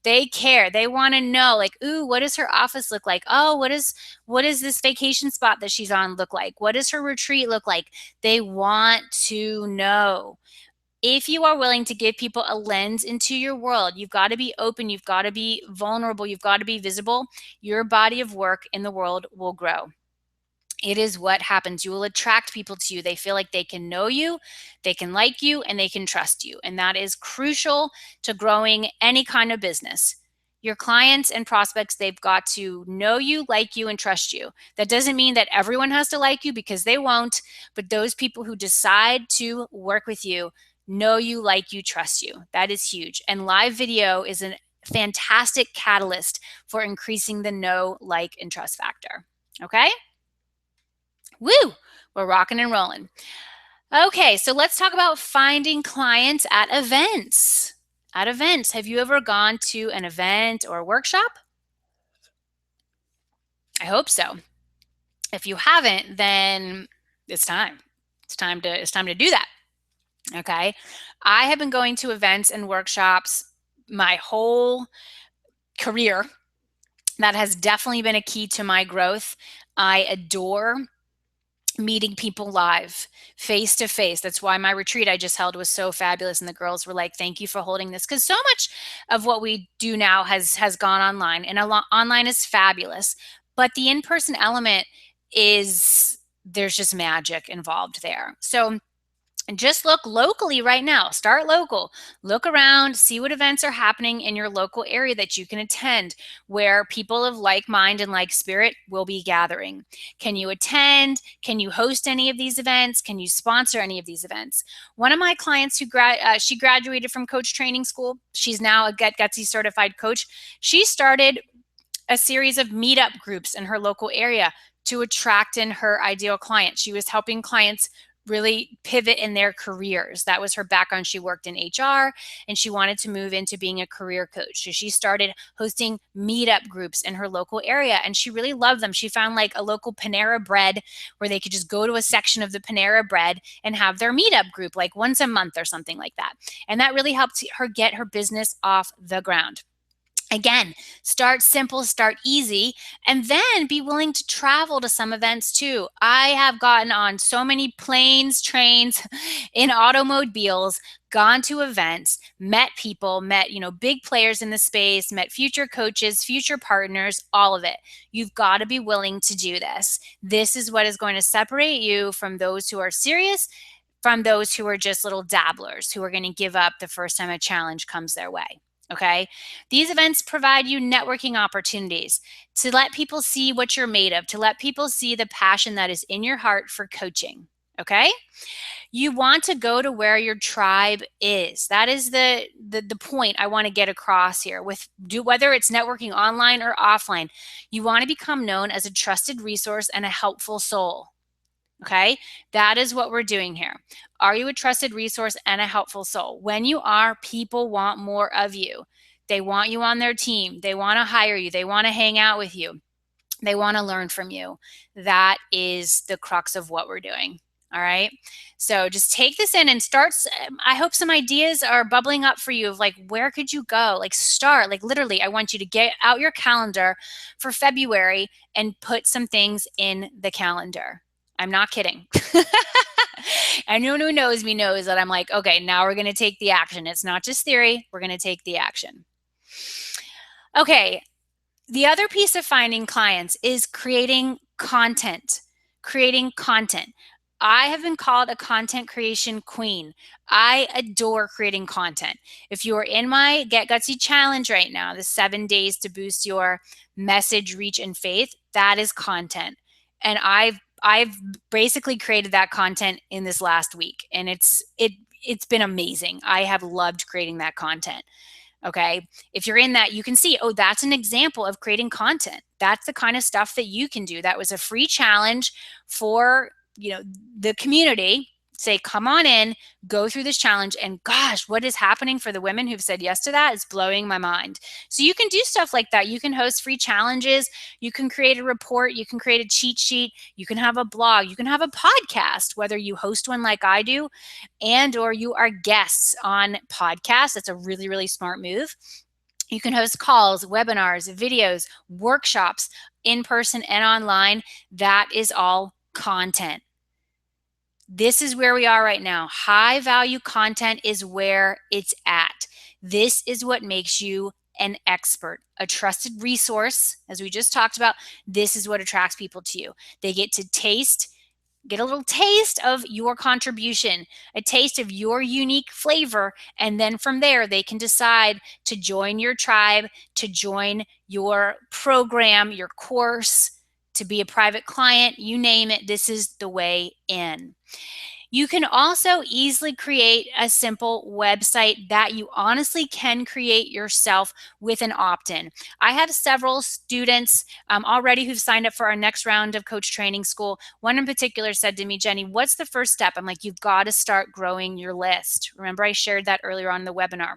They care. They want to know, like, ooh, what does her office look like? Oh, what is this vacation spot that she's on look like? What does her retreat look like? They want to know. If you are willing to give people a lens into your world, you've got to be open, you've got to be vulnerable, you've got to be visible, your body of work in the world will grow. It is what happens. You will attract people to you. They feel like they can know you, they can like you, and they can trust you. And that is crucial to growing any kind of business. Your clients and prospects, they've got to know you, like you, and trust you. That doesn't mean that everyone has to like you, because they won't, but those people who decide to work with you know you, like you, trust you. That is huge. And live video is a fantastic catalyst for increasing the know, like, and trust factor. Okay? Woo! We're rocking and rolling. Okay, so let's talk about finding clients at events. At events, have you ever gone to an event or a workshop? I hope so. If you haven't, then it's time. It's time to do that. Okay. I have been going to events and workshops my whole career. That has definitely been a key to my growth. I adore meeting people live, face to face. That's why my retreat I just held was so fabulous. And the girls were like, thank you for holding this. Because so much of what we do now has gone online, and online is fabulous. But the in-person element there's just magic involved there. So just look locally right now. Start local. Look around, see what events are happening in your local area that you can attend, where people of like mind and like spirit will be gathering. Can you attend? Can you host any of these events? Can you sponsor any of these events? One of my clients who she graduated from Coach Training School. She's now a Get Gutsy certified coach. She started a series of meetup groups in her local area to attract in her ideal client. She was helping clients really pivot in their careers. That was her background. She worked in HR and she wanted to move into being a career coach. So she started hosting meetup groups in her local area and she really loved them. She found like a local Panera Bread where they could just go to a section of the Panera Bread and have their meetup group like once a month or something like that. And that really helped her get her business off the ground. Again, start simple, start easy, and then be willing to travel to some events too. I have gotten on so many planes, trains, in automobiles, gone to events, met people, met, big players in the space, met future coaches, future partners, all of it. You've got to be willing to do this. This is what is going to separate you from those who are serious, from those who are just little dabblers who are going to give up the first time a challenge comes their way. Okay. These events provide you networking opportunities to let people see what you're made of, to let people see the passion that is in your heart for coaching. Okay. You want to go to where your tribe is. That is the point I want to get across here whether it's networking online or offline. You want to become known as a trusted resource and a helpful soul. Okay, that is what we're doing here. Are you a trusted resource and a helpful soul? When you are, people want more of you. They want you on their team. They want to hire you. They want to hang out with you. They want to learn from you. That is the crux of what we're doing. All right. So just take this in and start. I hope some ideas are bubbling up for you of like, where could you go? Like start, like literally, I want you to get out your calendar for February and put some things in the calendar. I'm not kidding. Anyone who knows me knows that I'm like, okay, now we're going to take the action. It's not just theory. We're going to take the action. Okay. The other piece of finding clients is creating content. Creating content. I have been called a content creation queen. I adore creating content. If you are in my Get Gutsy challenge right now, the 7 days to boost your message, reach, and faith, that is content. And I've basically created that content in this last week, and it's been amazing. I have loved creating that content. Okay. If you're in that, you can see, oh, that's an example of creating content. That's the kind of stuff that you can do. That was a free challenge for, the community. Say, come on in, go through this challenge. And gosh, what is happening for the women who've said yes to that is blowing my mind. So you can do stuff like that. You can host free challenges. You can create a report. You can create a cheat sheet. You can have a blog. You can have a podcast, whether you host one like I do and or you are guests on podcasts. That's a really, really smart move. You can host calls, webinars, videos, workshops, in person and online. That is all content. This is where we are right now. High value content is where it's at. This is what makes you an expert, a trusted resource. As we just talked about, this is what attracts people to you. They get to get a little taste of your contribution, a taste of your unique flavor. And then from there, they can decide to join your tribe, to join your program, your course, to be a private client, you name it. This is the way in. You can also easily create a simple website that you honestly can create yourself with an opt-in. I have several students already who've signed up for our next round of coach training school. One in particular said to me, Jenny, what's the first step? I'm like, you've got to start growing your list. Remember, I shared that earlier on in the webinar.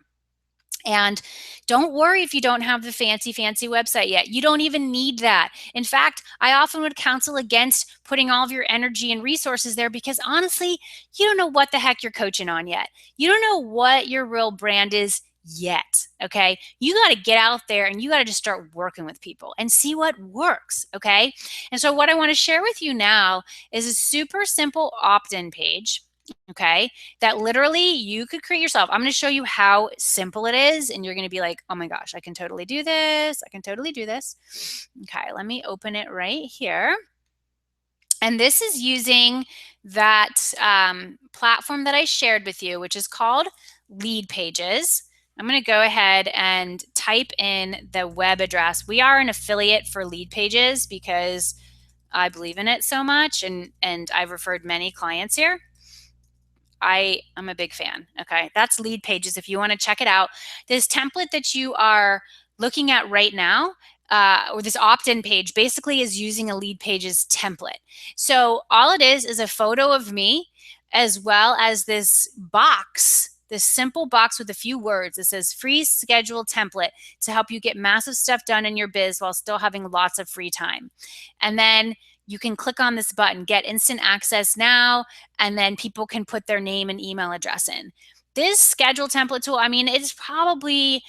And don't worry if you don't have the fancy website yet. You don't even need that. In fact, I often would counsel against putting all of your energy and resources there because honestly, you don't know what the heck you're coaching on yet. You don't know what your real brand is yet. Okay. You got to get out there and you got to just start working with people and see what works. Okay. And so what I want to share with you now is a super simple opt-in page. Okay, that literally you could create yourself. I'm going to show you how simple it is, and you're going to be like, oh my gosh, I can totally do this. I can totally do this. Okay, let me open it right here. And this is using that platform that I shared with you, which is called Leadpages. I'm going to go ahead and type in the web address. We are an affiliate for Leadpages because I believe in it so much, and I've referred many clients here. I am a big fan. Okay, that's Leadpages. If you want to check it out, this template that you are looking at right now, or this opt-in page, basically is using a Leadpages template. So all it is a photo of me. as well as this box, this simple box with a few words that says free schedule template to help you get massive stuff done in your biz while still having lots of free time. And then you can click on this button, get instant access now, and then people can put their name and email address in. This schedule template tool, I mean, it's probably,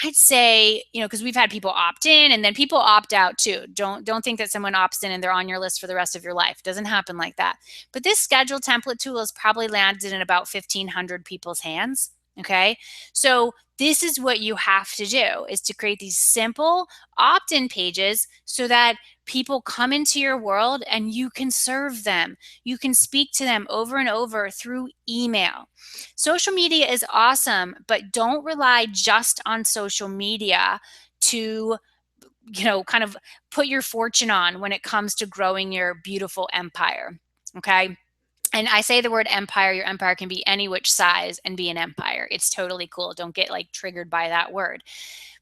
I'd say, because we've had people opt in and then people opt out too. Don't think that someone opts in and they're on your list for the rest of your life. It doesn't happen like that. But this schedule template tool has probably landed in about 1,500 people's hands. Okay. So this is what you have to do, is to create these simple opt-in pages so that people come into your world and you can serve them. You can speak to them over and over through email. Social media is awesome, but don't rely just on social media to, kind of put your fortune on when it comes to growing your beautiful empire. Okay. And I say the word empire, your empire can be any which size and be an empire. It's totally cool. Don't get like triggered by that word.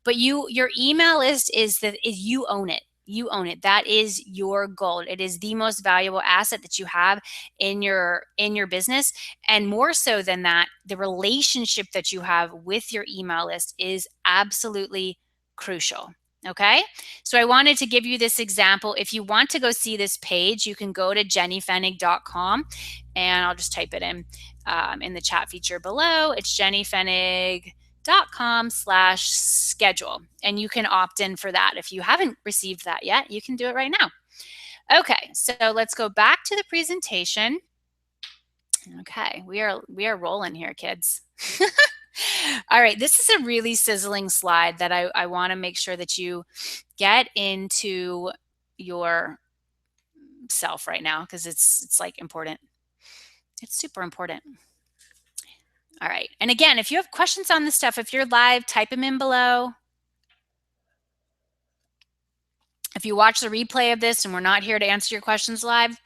But your email list is you own it. You own it. That is your gold. It is the most valuable asset that you have in your business. And more so than that, the relationship that you have with your email list is absolutely crucial. Okay. So I wanted to give you this example. If you want to go see this page, you can go to jennyfenig.com and I'll just type it in the chat feature below. It's jennyfenig.com/schedule. And you can opt in for that. If you haven't received that yet, you can do it right now. Okay, so let's go back to the presentation. Okay, we are rolling here, kids. All right, this is a really sizzling slide that I want to make sure that you get into your self right now, because it's like important. It's super important. All right, and again, if you have questions on this stuff, if you're live, type them in below. If you watch the replay of this and we're not here to answer your questions live,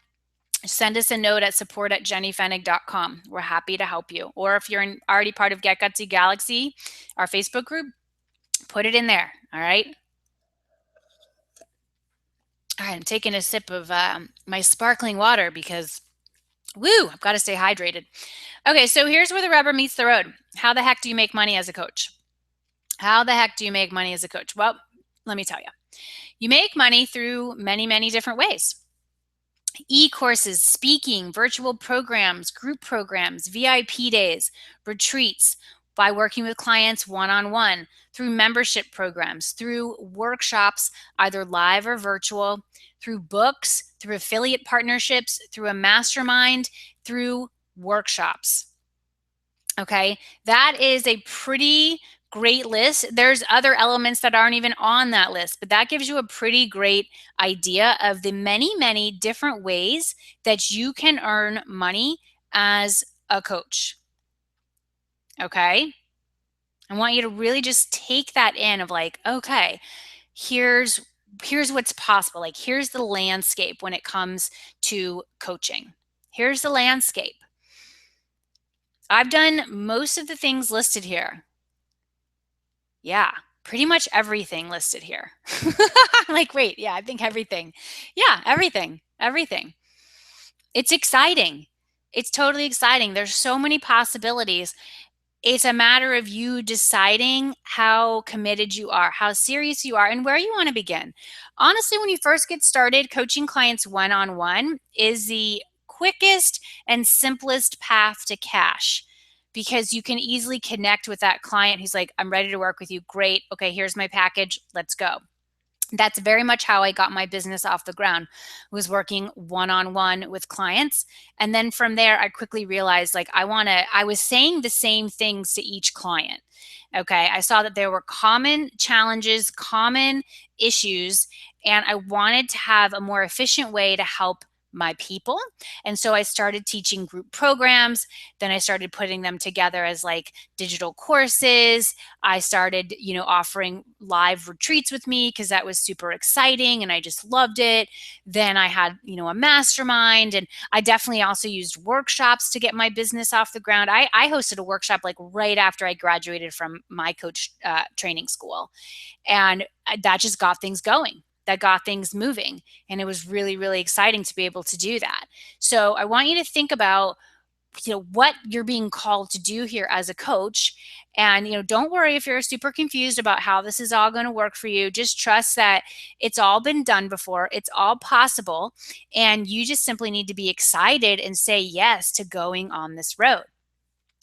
send us a note at support@jennyfenig.com. We're happy to help you. Or if you're already part of Get Gutsy Galaxy, our Facebook group, put it in there. All right. All right, I'm taking a sip of my sparkling water because, woo, I've got to stay hydrated. Okay, so here's where the rubber meets the road. How the heck do you make money as a coach? How the heck do you make money as a coach? Well, let me tell you. You make money through many, many different ways. E-courses, speaking, virtual programs, group programs, VIP days, retreats, by working with clients one-on-one, through membership programs, through workshops, either live or virtual, through books, through affiliate partnerships, through a mastermind, through workshops. Okay, that is a pretty great list. There's other elements that aren't even on that list, but that gives you a pretty great idea of the many, many different ways that you can earn money as a coach. Okay, I want you to really just take that in of like, okay, here's what's possible. Like, here's the landscape when it comes to coaching. Here's the landscape. I've done most of the things listed here. Yeah, pretty much everything listed here. Like, wait, yeah, I think everything. Yeah, everything. It's exciting. It's totally exciting. There's so many possibilities. It's a matter of you deciding how committed you are, how serious you are, and where you want to begin. Honestly, when you first get started, coaching clients one-on-one is the quickest and simplest path to cash, because you can easily connect with that client who's like, I'm ready to work with you. Great. Okay, here's my package. Let's go. That's very much how I got my business off the ground, was working one-on-one with clients. And then from there, I quickly realized like I was saying the same things to each client. Okay. I saw that there were common challenges, common issues, and I wanted to have a more efficient way to help my people. And so I started teaching group programs. Then I started putting them together as like digital courses. I started, offering live retreats with me because that was super exciting and I just loved it. Then I had, a mastermind, and I definitely also used workshops to get my business off the ground. I hosted a workshop like right after I graduated from my coach training school, and that just got things going. That got things moving. And it was really, really exciting to be able to do that. So I want you to think about what you're being called to do here as a coach. And don't worry if you're super confused about how this is all going to work for you. Just trust that it's all been done before, it's all possible, and you just simply need to be excited and say yes to going on this road.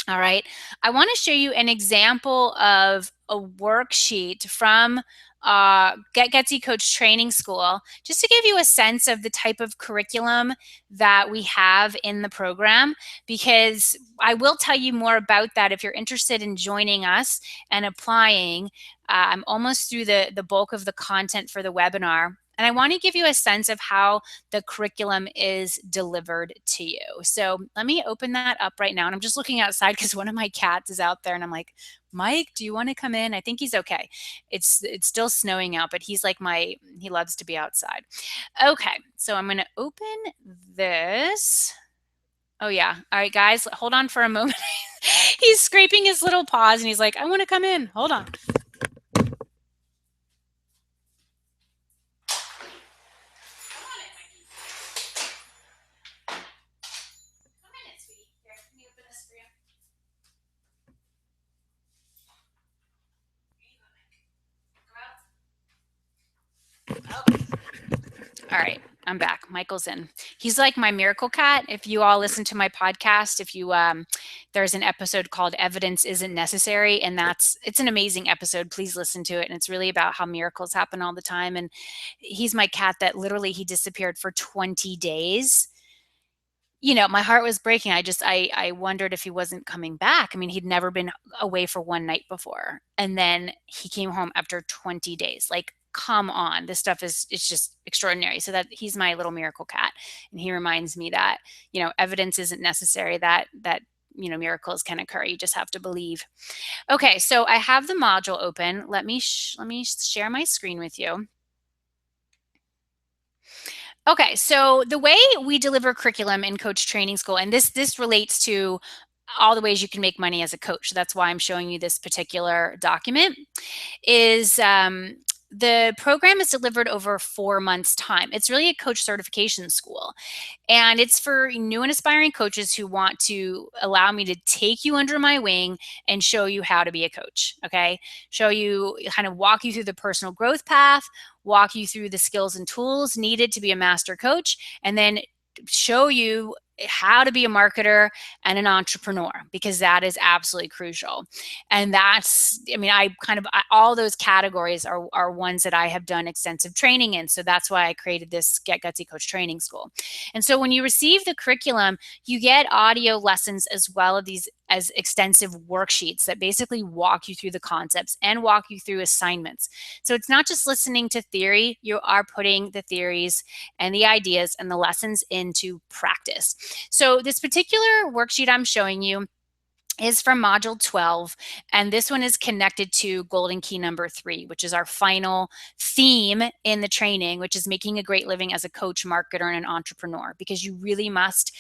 All right, I want to show you an example of a worksheet from Get Gutsy Coach Training School, just to give you a sense of the type of curriculum that we have in the program, because I will tell you more about that if you're interested in joining us and applying. I'm almost through the bulk of the content for the webinar. And I want to give you a sense of how the curriculum is delivered to you. So let me open that up right now. And I'm just looking outside because one of my cats is out there and I'm like, Mike, do you want to come in? I think he's okay. It's still snowing out, but he's like he loves to be outside. Okay, so I'm going to open this. Oh yeah. All right, guys, hold on for a moment. He's scraping his little paws and he's like, I want to come in. Hold on. All right, I'm back. Michael's in. He's like my miracle cat. If you all listen to my podcast, there's an episode called Evidence Isn't Necessary, and it's an amazing episode. Please listen to it. And it's really about how miracles happen all the time. And he's my cat that literally he disappeared for 20 days. My heart was breaking. I wondered if he wasn't coming back. I mean, he'd never been away for one night before. And then he came home after 20 days. Like, come on, this stuff it's just extraordinary. So that he's my little miracle cat. And he reminds me that, evidence isn't necessary, that miracles can occur. You just have to believe. Okay, so I have the module open. Let me share my screen with you. Okay, so the way we deliver curriculum in Coach Training School, and this relates to all the ways you can make money as a coach. That's why I'm showing you this particular document, is the program is delivered over 4 months' time. It's really a coach certification school. And it's for new and aspiring coaches who want to allow me to take you under my wing and show you how to be a coach, okay? Show you, kind of walk you through the personal growth path, walk you through the skills and tools needed to be a master coach, and then show you how to be a marketer and an entrepreneur, because that is absolutely crucial. And all those categories are ones that I have done extensive training in. So that's why I created this Get Gutsy Coach Training School. And so when you receive the curriculum, you get audio lessons as well as extensive worksheets that basically walk you through the concepts and walk you through assignments. So it's not just listening to theory, you are putting the theories and the ideas and the lessons into practice. So this particular worksheet I'm showing you is from module 12, and this one is connected to golden key number 3, which is our final theme in the training, which is making a great living as a coach, marketer, and an entrepreneur, because you really must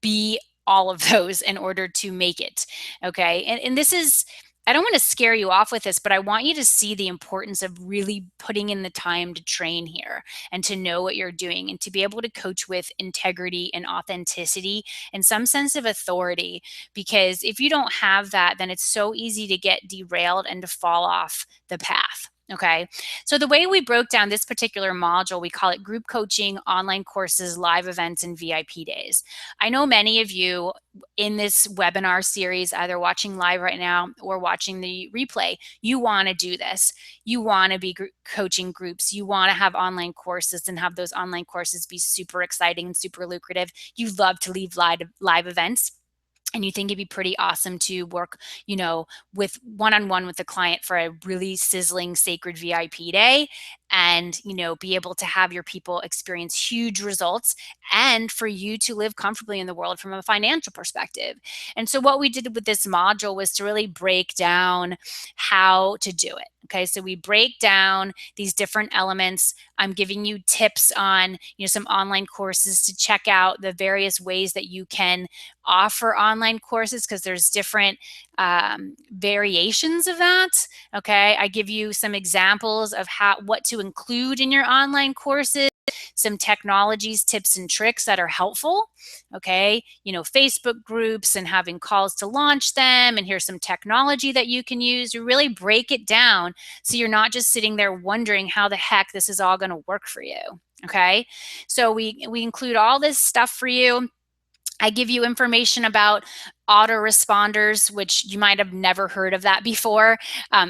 be all of those in order to make it. Okay, and this is, I don't want to scare you off with this, but I want you to see the importance of really putting in the time to train here and to know what you're doing and to be able to coach with integrity and authenticity and some sense of authority. Because if you don't have that, then it's so easy to get derailed and to fall off the path. Okay, so the way we broke down this particular module, we call it group coaching, online courses, live events, and VIP days. I know many of you in this webinar series, either watching live right now or watching the replay, you want to do this. You want to be coaching groups. You want to have online courses and have those online courses be super exciting and super lucrative. You love to leave live events. And you think it'd be pretty awesome to work, with one-on-one with the client for a really sizzling sacred VIP day, and, be able to have your people experience huge results and for you to live comfortably in the world from a financial perspective. And so what we did with this module was to really break down how to do it. Okay, so we break down these different elements. I'm giving you tips on, some online courses to check out, the various ways that you can offer online courses, because there's different variations of that. Okay, I give you some examples of what to include in your online courses. some technologies, tips, and tricks that are helpful. Okay, Facebook groups and having calls to launch them, and here's some technology that you can use to really break it down so you're not just sitting there wondering how the heck this is all going to work for you. Okay, so we include all this stuff for you. I give you information about autoresponders, which you might have never heard of that before.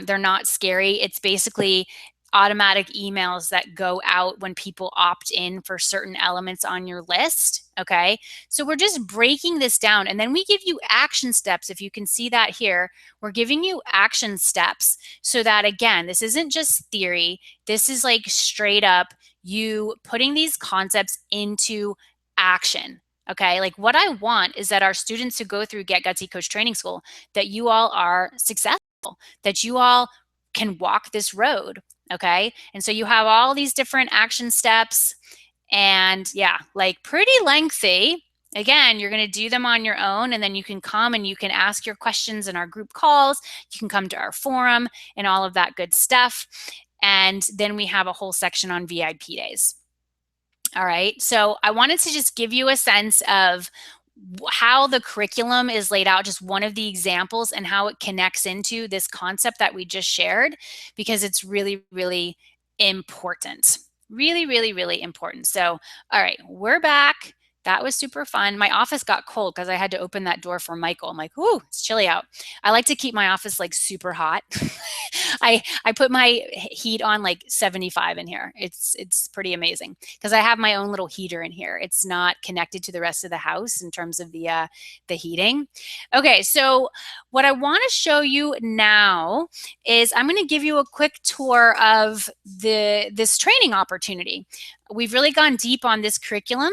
They're not scary. It's basically automatic emails that go out when people opt in for certain elements on your list. Okay, so we're just breaking this down, and then we give you action steps. If you can see that here, we're giving you action steps so that, again, this isn't just theory. This is like straight up you putting these concepts into action. Okay, like what I want is that our students who go through Get Gutsy Coach Training School, that you all are successful, that you all can walk this road. Okay, and so you have all these different action steps, and yeah, like pretty lengthy. Again, you're going to do them on your own, and then you can come and you can ask your questions in our group calls. You can come to our forum and all of that good stuff. And then we have a whole section on VIP days. All right, so I wanted to just give you a sense of how the curriculum is laid out, just one of the examples, and how it connects into this concept that we just shared, because it's really, really important. Really, really, really important. So, all right, we're back. That was super fun. My office got cold because I had to open that door for Michael. I'm like, ooh, it's chilly out. I like to keep my office like super hot. I put my heat on like 75 in here. It's pretty amazing because I have my own little heater in here. It's not connected to the rest of the house in terms of the heating. Okay, so what I want to show you now is I'm going to give you a quick tour of this training opportunity. We've really gone deep on this curriculum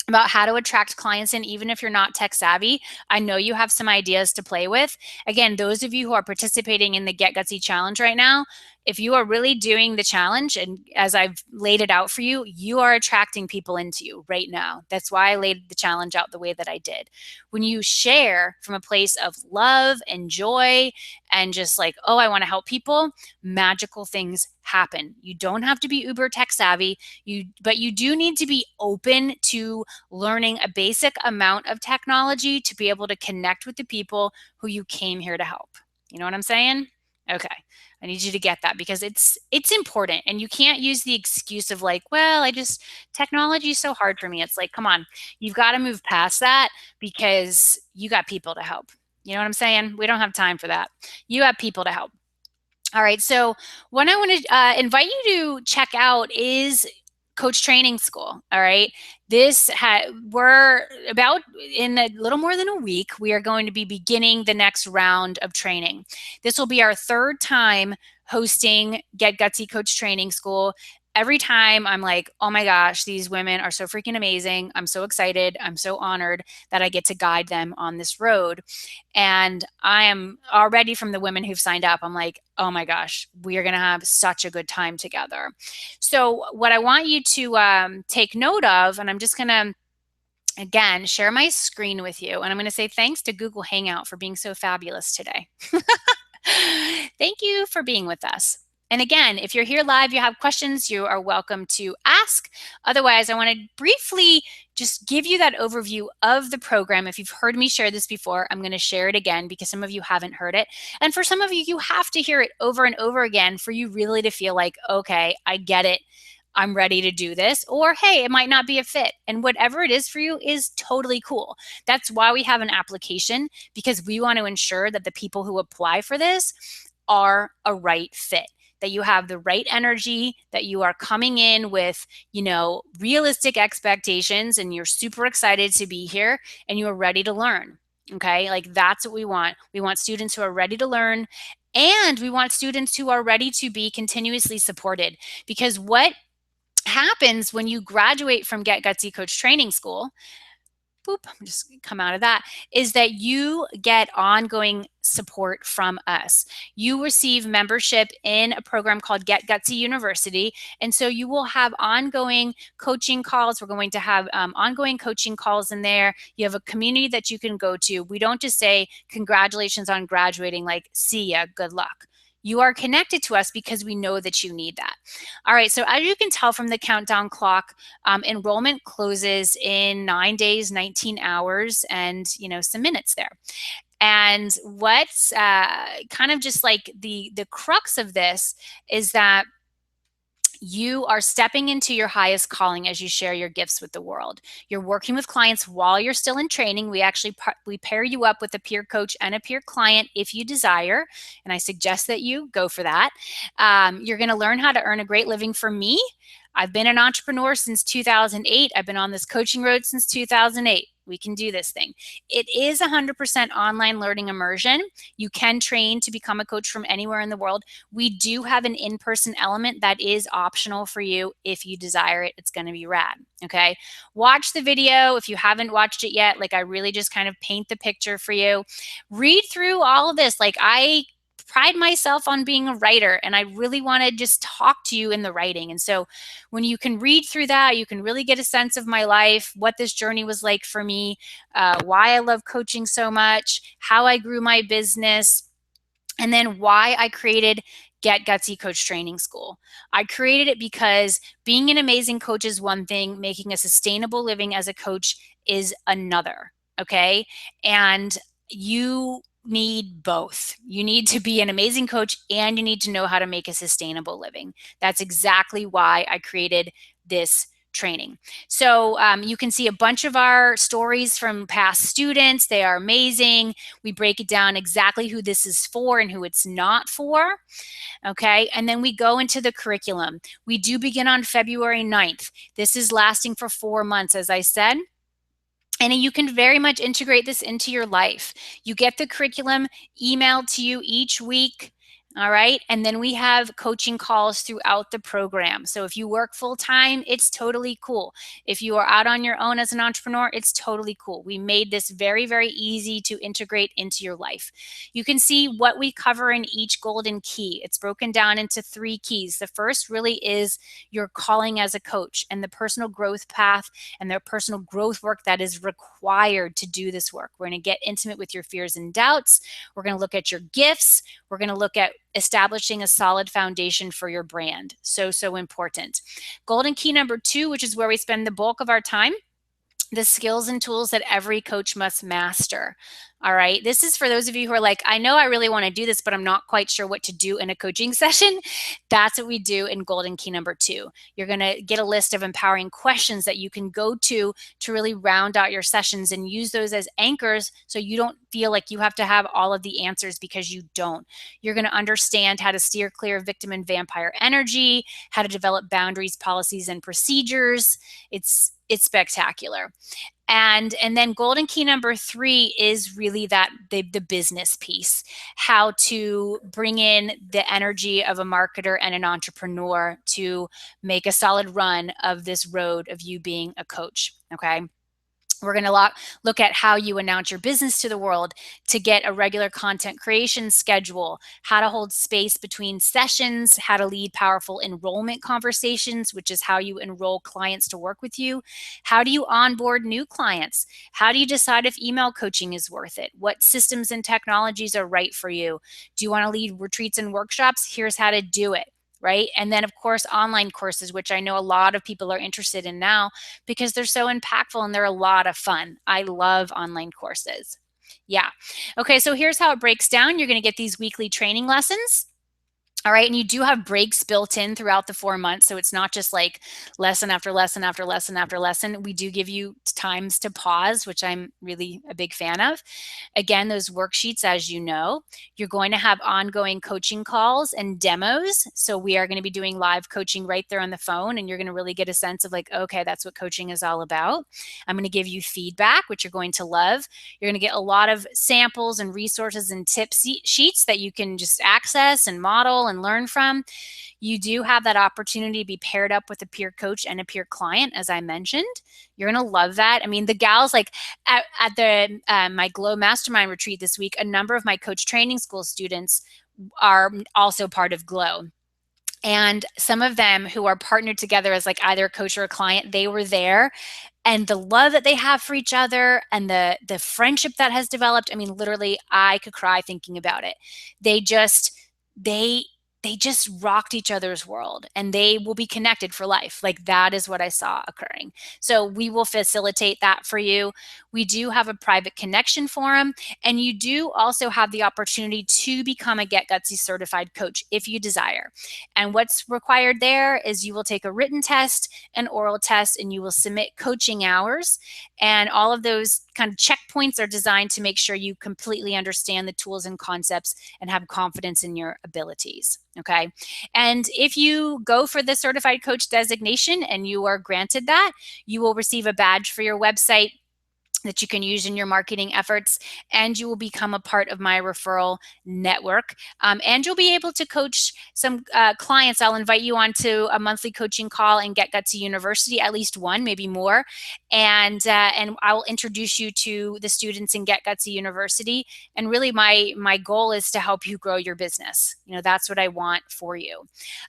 about how to attract clients in, even if you're not tech savvy. I know you have some ideas to play with. Again, those of you who are participating in the Get Gutsy Challenge right now, if you are really doing the challenge, and as I've laid it out for you, you are attracting people into you right now. That's why I laid the challenge out the way that I did. When you share from a place of love and joy and just like, oh, I want to help people, magical things happen. You don't have to be uber tech savvy, but you do need to be open to learning a basic amount of technology to be able to connect with the people who you came here to help. You know what I'm saying? Okay. I need you to get that because it's important, and you can't use the excuse of like, well, technology is so hard for me. It's like, come on, you've got to move past that because you got people to help. You know what I'm saying? We don't have time for that. You have people to help. All right, so what I want to invite you to check out is Coach Training School. All right, we're about in a little more than a week. We are going to be beginning the next round of training. This will be our third time hosting Get Gutsy Coach Training School. Every time I'm like, oh my gosh, these women are so freaking amazing. I'm so excited. I'm so honored that I get to guide them on this road. And I am already, from the women who've signed up, I'm like, oh my gosh, we are going to have such a good time together. So what I want you to take note of, and I'm just going to, again, share my screen with you. And I'm going to say thanks to Google Hangout for being so fabulous today. Thank you for being with us. And again, if you're here live, you have questions, you are welcome to ask. Otherwise, I want to briefly just give you that overview of the program. If you've heard me share this before, I'm going to share it again because some of you haven't heard it. And for some of you, you have to hear it over and over again for you really to feel like, okay, I get it. I'm ready to do this. Or, hey, it might not be a fit. And whatever it is for you is totally cool. That's why we have an application, because we want to ensure that the people who apply for this are a right fit, that you have the right energy, that you are coming in with, realistic expectations, and you're super excited to be here and you are ready to learn. Okay, like that's what we want. We want students who are ready to learn, and we want students who are ready to be continuously supported. Because what happens when you graduate from Get Gutsy Coach Training School, just come out of that, is that you get ongoing support from us. You receive membership in a program called Get Gutsy University. And so you will have ongoing coaching calls. We're going to have ongoing coaching calls in there. You have a community that you can go to. We don't just say, congratulations on graduating, like, see ya, good luck. You are connected to us because we know that you need that. All right, so as you can tell from the countdown clock, enrollment closes in 9 days, 19 hours, and some minutes there. And what's kind of just like the crux of this is that you are stepping into your highest calling as you share your gifts with the world. You're working with clients while you're still in training. We pair you up with a peer coach and a peer client if you desire, and I suggest that you go for that. You're going to learn how to earn a great living. For me, I've been an entrepreneur since 2008. I've been on this coaching road since 2008. We can do this thing. It is 100% online learning immersion. You can train to become a coach from anywhere in the world. We do have an in-person element that is optional for you if you desire it. It's going to be rad. Okay. Watch the video if you haven't watched it yet. Like, I really just kind of paint the picture for you. Read through all of this. Like, I pride myself on being a writer, and I really want to just talk to you in the writing. And so when you can read through that, you can really get a sense of my life, what this journey was like for me, why I love coaching so much, how I grew my business, and then why I created Get Gutsy Coach Training School. I created it because being an amazing coach is one thing, making a sustainable living as a coach is another. Okay. And you need both. You need to be an amazing coach and you need to know how to make a sustainable living. That's exactly why I created this training. So you can see a bunch of our stories from past students. They are amazing. We break it down exactly who this is for and who it's not for. Okay. And then we go into the curriculum. We do begin on February 9th. This is lasting for 4 months, as I said. And you can very much integrate this into your life. You get the curriculum emailed to you each week. All right. And then we have coaching calls throughout the program. So if you work full time, it's totally cool. If you are out on your own as an entrepreneur, it's totally cool. We made this very, very easy to integrate into your life. You can see what we cover in each golden key. It's broken down into 3 keys. The first really is your calling as a coach and the personal growth path and the personal growth work that is required to do this work. We're going to get intimate with your fears and doubts. We're going to look at your gifts. We're going to look at establishing a solid foundation for your brand. So, so important. Golden key number 2, which is where we spend the bulk of our time, the skills and tools that every coach must master. All right. This is for those of you who are like, I know I really want to do this, but I'm not quite sure what to do in a coaching session. That's what we do in golden key number 2. You're going to get a list of empowering questions that you can go to really round out your sessions and use those as anchors so you don't feel like you have to have all of the answers, because you don't. You're going to understand how to steer clear of victim and vampire energy, how to develop boundaries, policies, and procedures. It's spectacular. And then golden key number 3 is really that the business piece, how to bring in the energy of a marketer and an entrepreneur to make a solid run of this road of you being a coach. Okay. We're going to look at how you announce your business to the world, to get a regular content creation schedule, how to hold space between sessions, how to lead powerful enrollment conversations, which is how you enroll clients to work with you. How do you onboard new clients? How do you decide if email coaching is worth it? What systems and technologies are right for you? Do you want to lead retreats and workshops? Here's how to do it. Right. And then, of course, online courses, which I know a lot of people are interested in now because they're so impactful and they're a lot of fun. I love online courses. Yeah. Okay. So here's how it breaks down. You're going to get these weekly training lessons. All right. And you do have breaks built in throughout the 4 months. So it's not just like lesson after lesson after lesson after lesson. We do give you times to pause, which I'm really a big fan of. Again, those worksheets, as you know, you're going to have ongoing coaching calls and demos. So we are going to be doing live coaching right there on the phone, and you're going to really get a sense of like, okay, that's what coaching is all about. I'm going to give you feedback, which you're going to love. You're going to get a lot of samples and resources and tip sheets that you can just access and model and learn from. You do have that opportunity to be paired up with a peer coach and a peer client, as I mentioned. You're going to love that. I mean, the gals, like at the my Glow Mastermind retreat this week, a number of my Coach Training School students are also part of Glow. And some of them who are partnered together as like either a coach or a client, they were there. And the love that they have for each other and the friendship that has developed, I mean, literally, I could cry thinking about it. They just they they just rocked each other's world, and they will be connected for life. Like, that is what I saw occurring. So we will facilitate that for you. We do have a private connection forum, and you do also have the opportunity to become a Get Gutsy certified coach if you desire. And what's required there is you will take a written test, an oral test, and you will submit coaching hours. And all of those kind of checkpoints are designed to make sure you completely understand the tools and concepts and have confidence in your abilities. Okay. And if you go for the certified coach designation and you are granted that, you will receive a badge for your website that you can use in your marketing efforts, and you will become a part of my referral network. And you'll be able to coach some clients. I'll invite you onto a monthly coaching call and Get Gutsy University, at least one, maybe more. And I will introduce you to the students in Get Gutsy University. And really, my goal is to help you grow your business. That's what I want for you.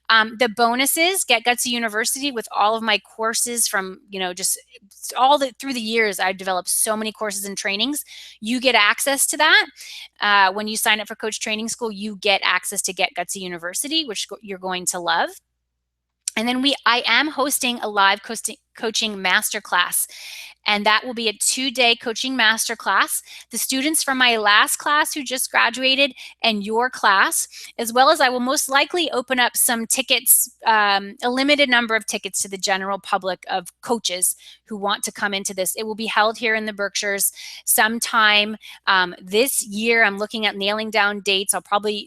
The bonuses, Get Gutsy University, with all of my courses from, just through the years, I've developed so many courses and trainings. You get access to that. When you sign up for Coach Training School, you get access to Get Gutsy University, which you're going to love. And then I am hosting a live coaching masterclass, and that will be a 2-day coaching masterclass. The students from my last class who just graduated and your class, as well as I will most likely open up some tickets, a limited number of tickets to the general public of coaches who want to come into this. It will be held here in the Berkshires sometime this year. I'm looking at nailing down dates.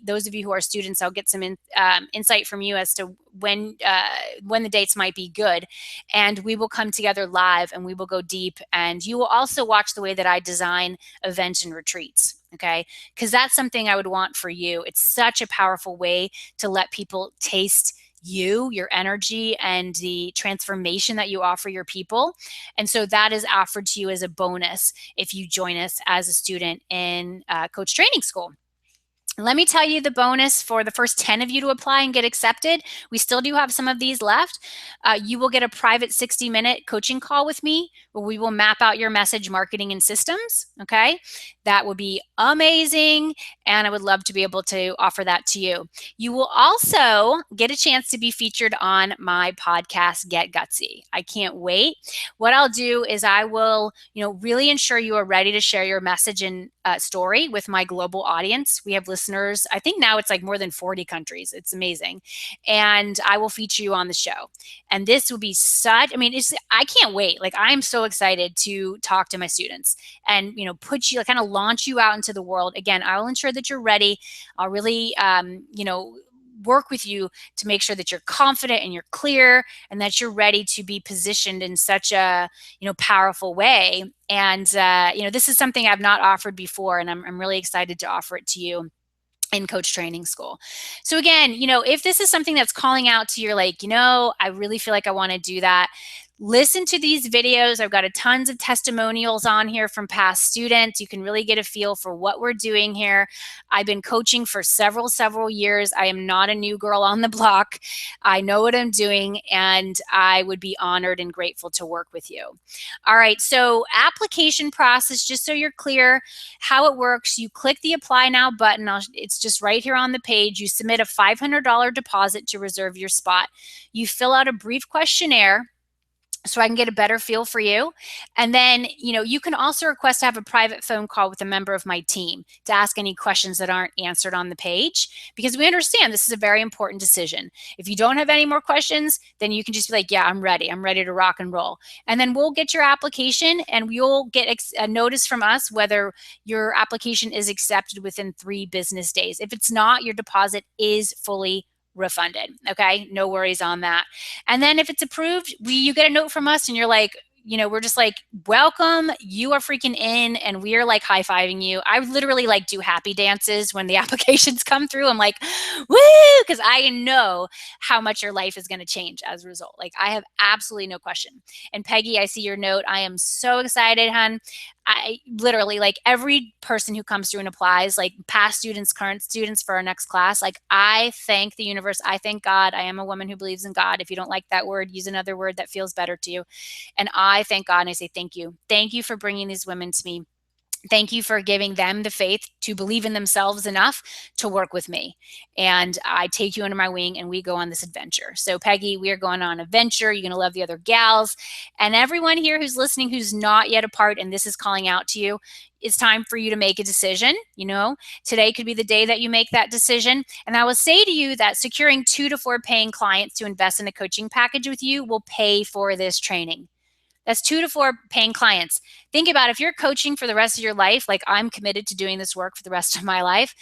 Those of you who are students, I'll get some insight from you as to when the dates might be good. And we will come together live and we will go deep. And you will also watch the way that I design events and retreats. Okay. Because that's something I would want for you. It's such a powerful way to let people taste you, your energy, and the transformation that you offer your people. And so that is offered to you as a bonus if you join us as a student in Coach Training School. Let me tell you the bonus for the first 10 of you to apply and get accepted. We still do have some of these left. You will get a private 60-minute coaching call with me where we will map out your message, marketing, and systems. Okay. That would be amazing. And I would love to be able to offer that to you. You will also get a chance to be featured on my podcast, Get Gutsy. I can't wait. What I'll do is I will, really ensure you are ready to share your message and story with my global audience. We have listeners, I think now it's like more than 40 countries. It's amazing. And I will feature you on the show. And this will be I can't wait. Like, I'm so excited to talk to my students and, put you, kind of launch you out into the world. Again, I will ensure that you're ready. I'll really, work with you to make sure that you're confident and you're clear and that you're ready to be positioned in such a, powerful way. And, this is something I've not offered before, and I'm really excited to offer it to you in Coach Training School. So again, if this is something that's calling out to you, like, I really feel like I want to do that, listen to these videos. I've got tons of testimonials on here from past students. You can really get a feel for what we're doing here. I've been coaching for several years. I am not a new girl on the block. I know what I'm doing, and I would be honored and grateful to work with you. All right, so application process, just so you're clear how it works, you click the Apply Now button. It's just right here on the page. You submit a $500 deposit to reserve your spot. You fill out a brief questionnaire so I can get a better feel for you. And then, you can also request to have a private phone call with a member of my team to ask any questions that aren't answered on the page, because we understand this is a very important decision. If you don't have any more questions, then you can just be like, yeah, I'm ready. I'm ready to rock and roll. And then we'll get your application and you'll get a notice from us whether your application is accepted within 3 business days. If it's not, your deposit is fully refunded. Okay. No worries on that. And then if it's approved, you get a note from us and you're like, we're just like, welcome, you are freaking in. And we are like high-fiving you. I literally like do happy dances when the applications come through. I'm like, woo, because I know how much your life is going to change as a result. Like, I have absolutely no question. And Peggy, I see your note. I am so excited, hon. I literally, like, every person who comes through and applies, like past students, current students for our next class, like, I thank the universe. I thank God. I am a woman who believes in God. If you don't like that word, use another word that feels better to you. And I thank God and I say, thank you. Thank you for bringing these women to me. Thank you for giving them the faith to believe in themselves enough to work with me. And I take you under my wing and we go on this adventure. So, Peggy, we are going on a venture. You're going to love the other gals. And everyone here who's listening who's not yet a part, and this is calling out to you, it's time for you to make a decision. Today could be the day that you make that decision. And I will say to you that securing 2 to 4 paying clients to invest in a coaching package with you will pay for this training. That's 2 to 4 paying clients. Think about if you're coaching for the rest of your life, like I'm committed to doing this work for the rest of my life,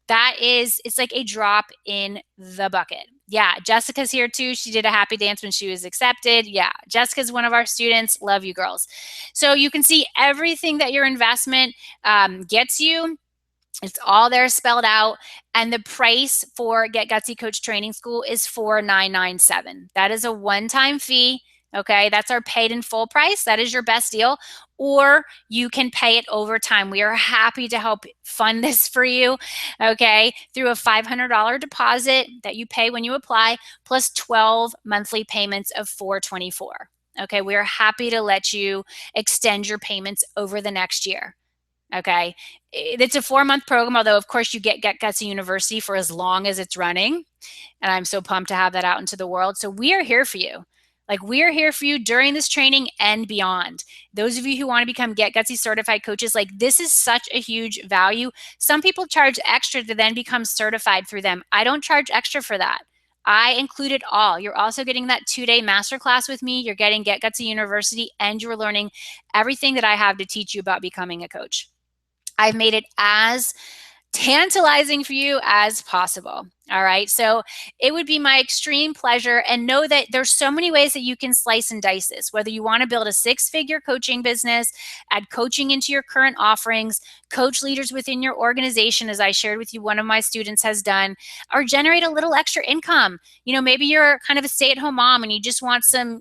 it's like a drop in the bucket. Yeah, Jessica's here too. She did a happy dance when she was accepted. Yeah, Jessica's one of our students. Love you, girls. So you can see everything that your investment gets you. It's all there spelled out. And the price for Get Gutsy Coach Training School is $4,997. That is a one-time fee. Okay, that's our paid in full price. That is your best deal. Or you can pay it over time. We are happy to help fund this for you, okay, through a $500 deposit that you pay when you apply, plus 12 monthly payments of $424. Okay, we are happy to let you extend your payments over the next year. Okay, it's a 4-month program, although of course you get Gutsy University for as long as it's running. And I'm so pumped to have that out into the world. So we are here for you. Like, we are here for you during this training and beyond. Those of you who want to become Get Gutsy certified coaches, like, this is such a huge value. Some people charge extra to then become certified through them. I don't charge extra for that. I include it all. You're also getting that 2-day masterclass with me. You're getting Get Gutsy University, and you're learning everything that I have to teach you about becoming a coach. I've made it as tantalizing for you as possible. All right. So it would be my extreme pleasure. And know that there's so many ways that you can slice and dice this, whether you want to build a 6-figure coaching business, add coaching into your current offerings, coach leaders within your organization, as I shared with you, one of my students has done, or generate a little extra income. Maybe you're kind of a stay-at-home mom and you just want some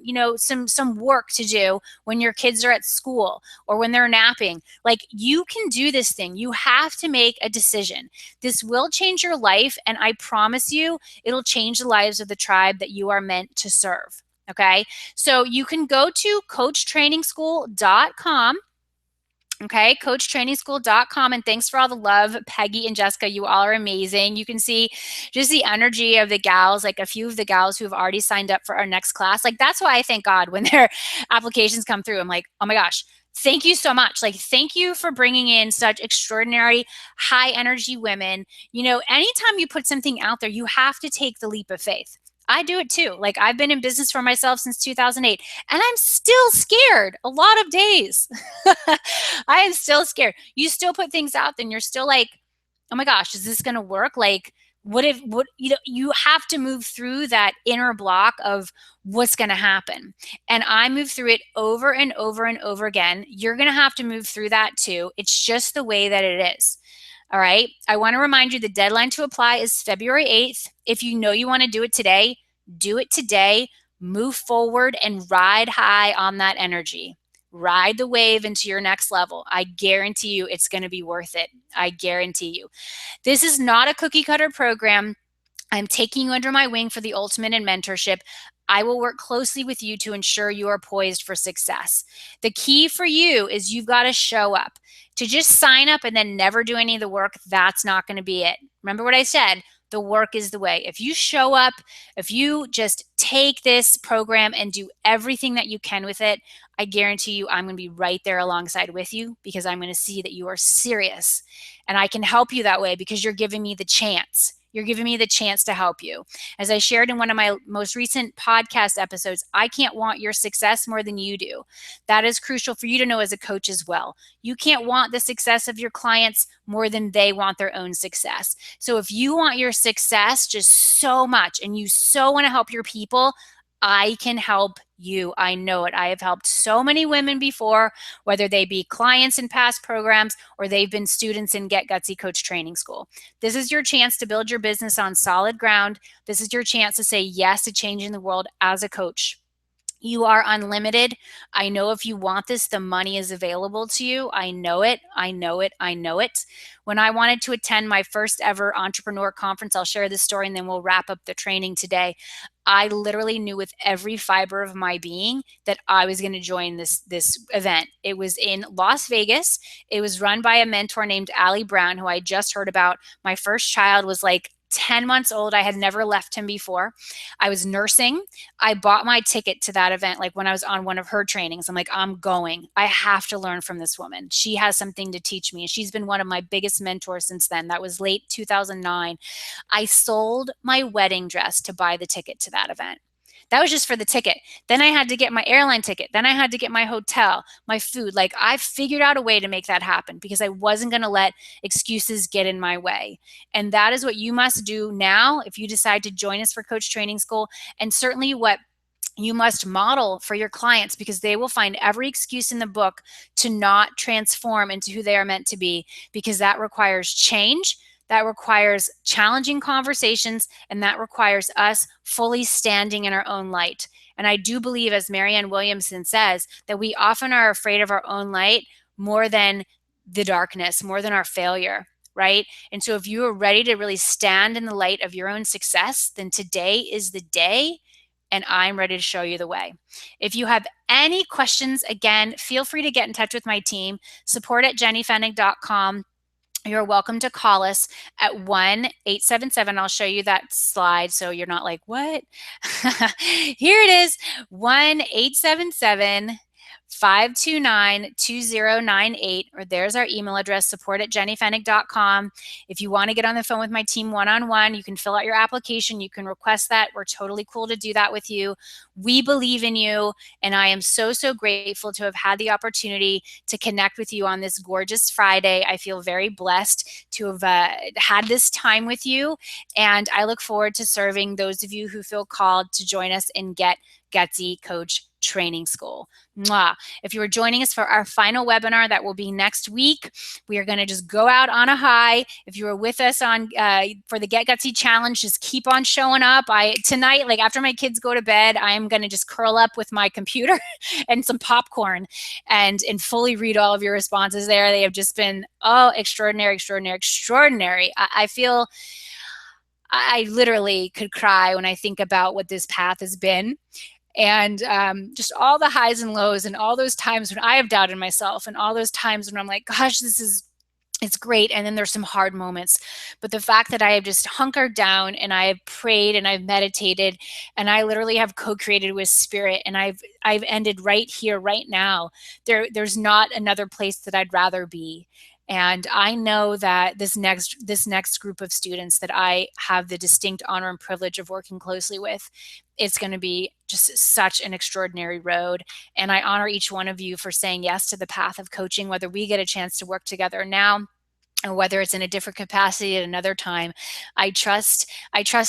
work to do when your kids are at school or when they're napping. Like, you can do this thing. You have to make a decision. This will change your life, and I promise you it'll change the lives of the tribe that you are meant to serve. Okay, so you can go to coachtrainingschool.com. Okay, coachtrainingschool.com. And thanks for all the love, Peggy and Jessica. You all are amazing. You can see just the energy of the gals, like a few of the gals who have already signed up for our next class. Like, that's why I thank God when their applications come through. I'm like, oh my gosh, thank you so much. Like, thank you for bringing in such extraordinary, high energy women. Anytime you put something out there, you have to take the leap of faith. I do it too. Like, I've been in business for myself since 2008, and I'm still scared a lot of days. I am still scared. You still put things out there and you're still like, oh my gosh, is this going to work? Like, you have to move through that inner block of what's going to happen. And I move through it over and over and over again. You're going to have to move through that too. It's just the way that it is. All right. I want to remind you the deadline to apply is February 8th. If you know you want to do it today, do it today. Move forward and ride high on that energy. Ride the wave into your next level. I guarantee you it's going to be worth it. I guarantee you. This is not a cookie cutter program. I'm taking you under my wing for the ultimate in mentorship. I will work closely with you to ensure you are poised for success. The key for you is you've got to show up. To just sign up and then never do any of the work, that's not going to be it. Remember what I said? The work is the way. If you show up, if you just take this program and do everything that you can with it, I guarantee you I'm going to be right there alongside with you, because I'm going to see that you are serious. And I can help you that way because you're giving me the chance. You're giving me the chance to help you. As I shared in one of my most recent podcast episodes, I can't want your success more than you do. That is crucial for you to know as a coach as well. You can't want the success of your clients more than they want their own success. So if you want your success just so much and you so want to help your people, I can help you. I know it. I have helped so many women before, whether they be clients in past programs or they've been students in Get Gutsy Coach Training School. This is your chance to build your business on solid ground. This is your chance to say yes to changing the world as a coach. You are unlimited. I know if you want this, the money is available to you. I know it. I know it. I know it. When I wanted to attend my first ever entrepreneur conference, I'll share this story and then we'll wrap up the training today. I literally knew with every fiber of my being that I was going to join this event. It was in Las Vegas. It was run by a mentor named Allie Brown, who I just heard about. My first child was like 10 months old. I had never left him before. I was nursing. I bought my ticket to that event like when I was on one of her trainings. I'm like, I'm going. I have to learn from this woman. She has something to teach me. And she's been one of my biggest mentors since then. That was late 2009. I sold my wedding dress to buy the ticket to that event. That was just for the ticket. Then I had to get my airline ticket. Then I had to get my hotel, my food. Like I figured out a way to make that happen because I wasn't going to let excuses get in my way. And that is what you must do now if you decide to join us for Coach Training School. And certainly what you must model for your clients, because they will find every excuse in the book to not transform into who they are meant to be, because that requires change. That requires challenging conversations, and that requires us fully standing in our own light. And I do believe, as Marianne Williamson says, that we often are afraid of our own light more than the darkness, more than our failure, right? And so if you are ready to really stand in the light of your own success, then today is the day, and I'm ready to show you the way. If you have any questions, again, feel free to get in touch with my team, support@jennyfennig.com. You're welcome to call us at 1-877. I'll show you that slide so you're not like, what? Here it is, 1-877-529-2098, or there's our email address, support@jennyfennig.com. If you want to get on the phone with my team one-on-one, you can fill out your application. You can request that. We're totally cool to do that with you. We believe in you, and I am so, so grateful to have had the opportunity to connect with you on this gorgeous Friday. I feel very blessed to have had this time with you, and I look forward to serving those of you who feel called to join us in Get Gutsy Coach Training School. Mwah. If you are joining us for our final webinar, that will be next week. We are going to just go out on a high. If you are with us on for the Get Gutsy Challenge, just keep on showing up. Tonight, like after my kids go to bed, I'm going to just curl up with my computer and some popcorn and fully read all of your responses there. They have just been extraordinary, extraordinary, extraordinary. I feel I literally could cry when I think about what this path has been. And just all the highs and lows and all those times when I have doubted myself and all those times when I'm like, gosh, it's great. And then there's some hard moments. But the fact that I have just hunkered down and I have prayed and I've meditated and I literally have co-created with spirit, and I've ended right here, right now. There's not another place that I'd rather be. And I know that this next group of students that I have the distinct honor and privilege of working closely with, it's going to be just such an extraordinary road. And I honor each one of you for saying yes to the path of coaching, whether we get a chance to work together now or whether it's in a different capacity at another time. I trust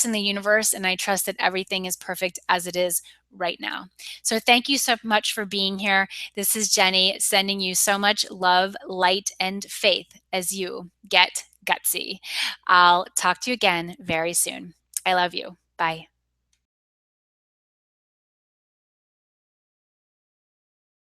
in the universe, and I trust that everything is perfect as it is right now. So thank you so much for being here. This is Jenny sending you so much love, light, and faith as you get gutsy. I'll talk to you again very soon. I love you. Bye.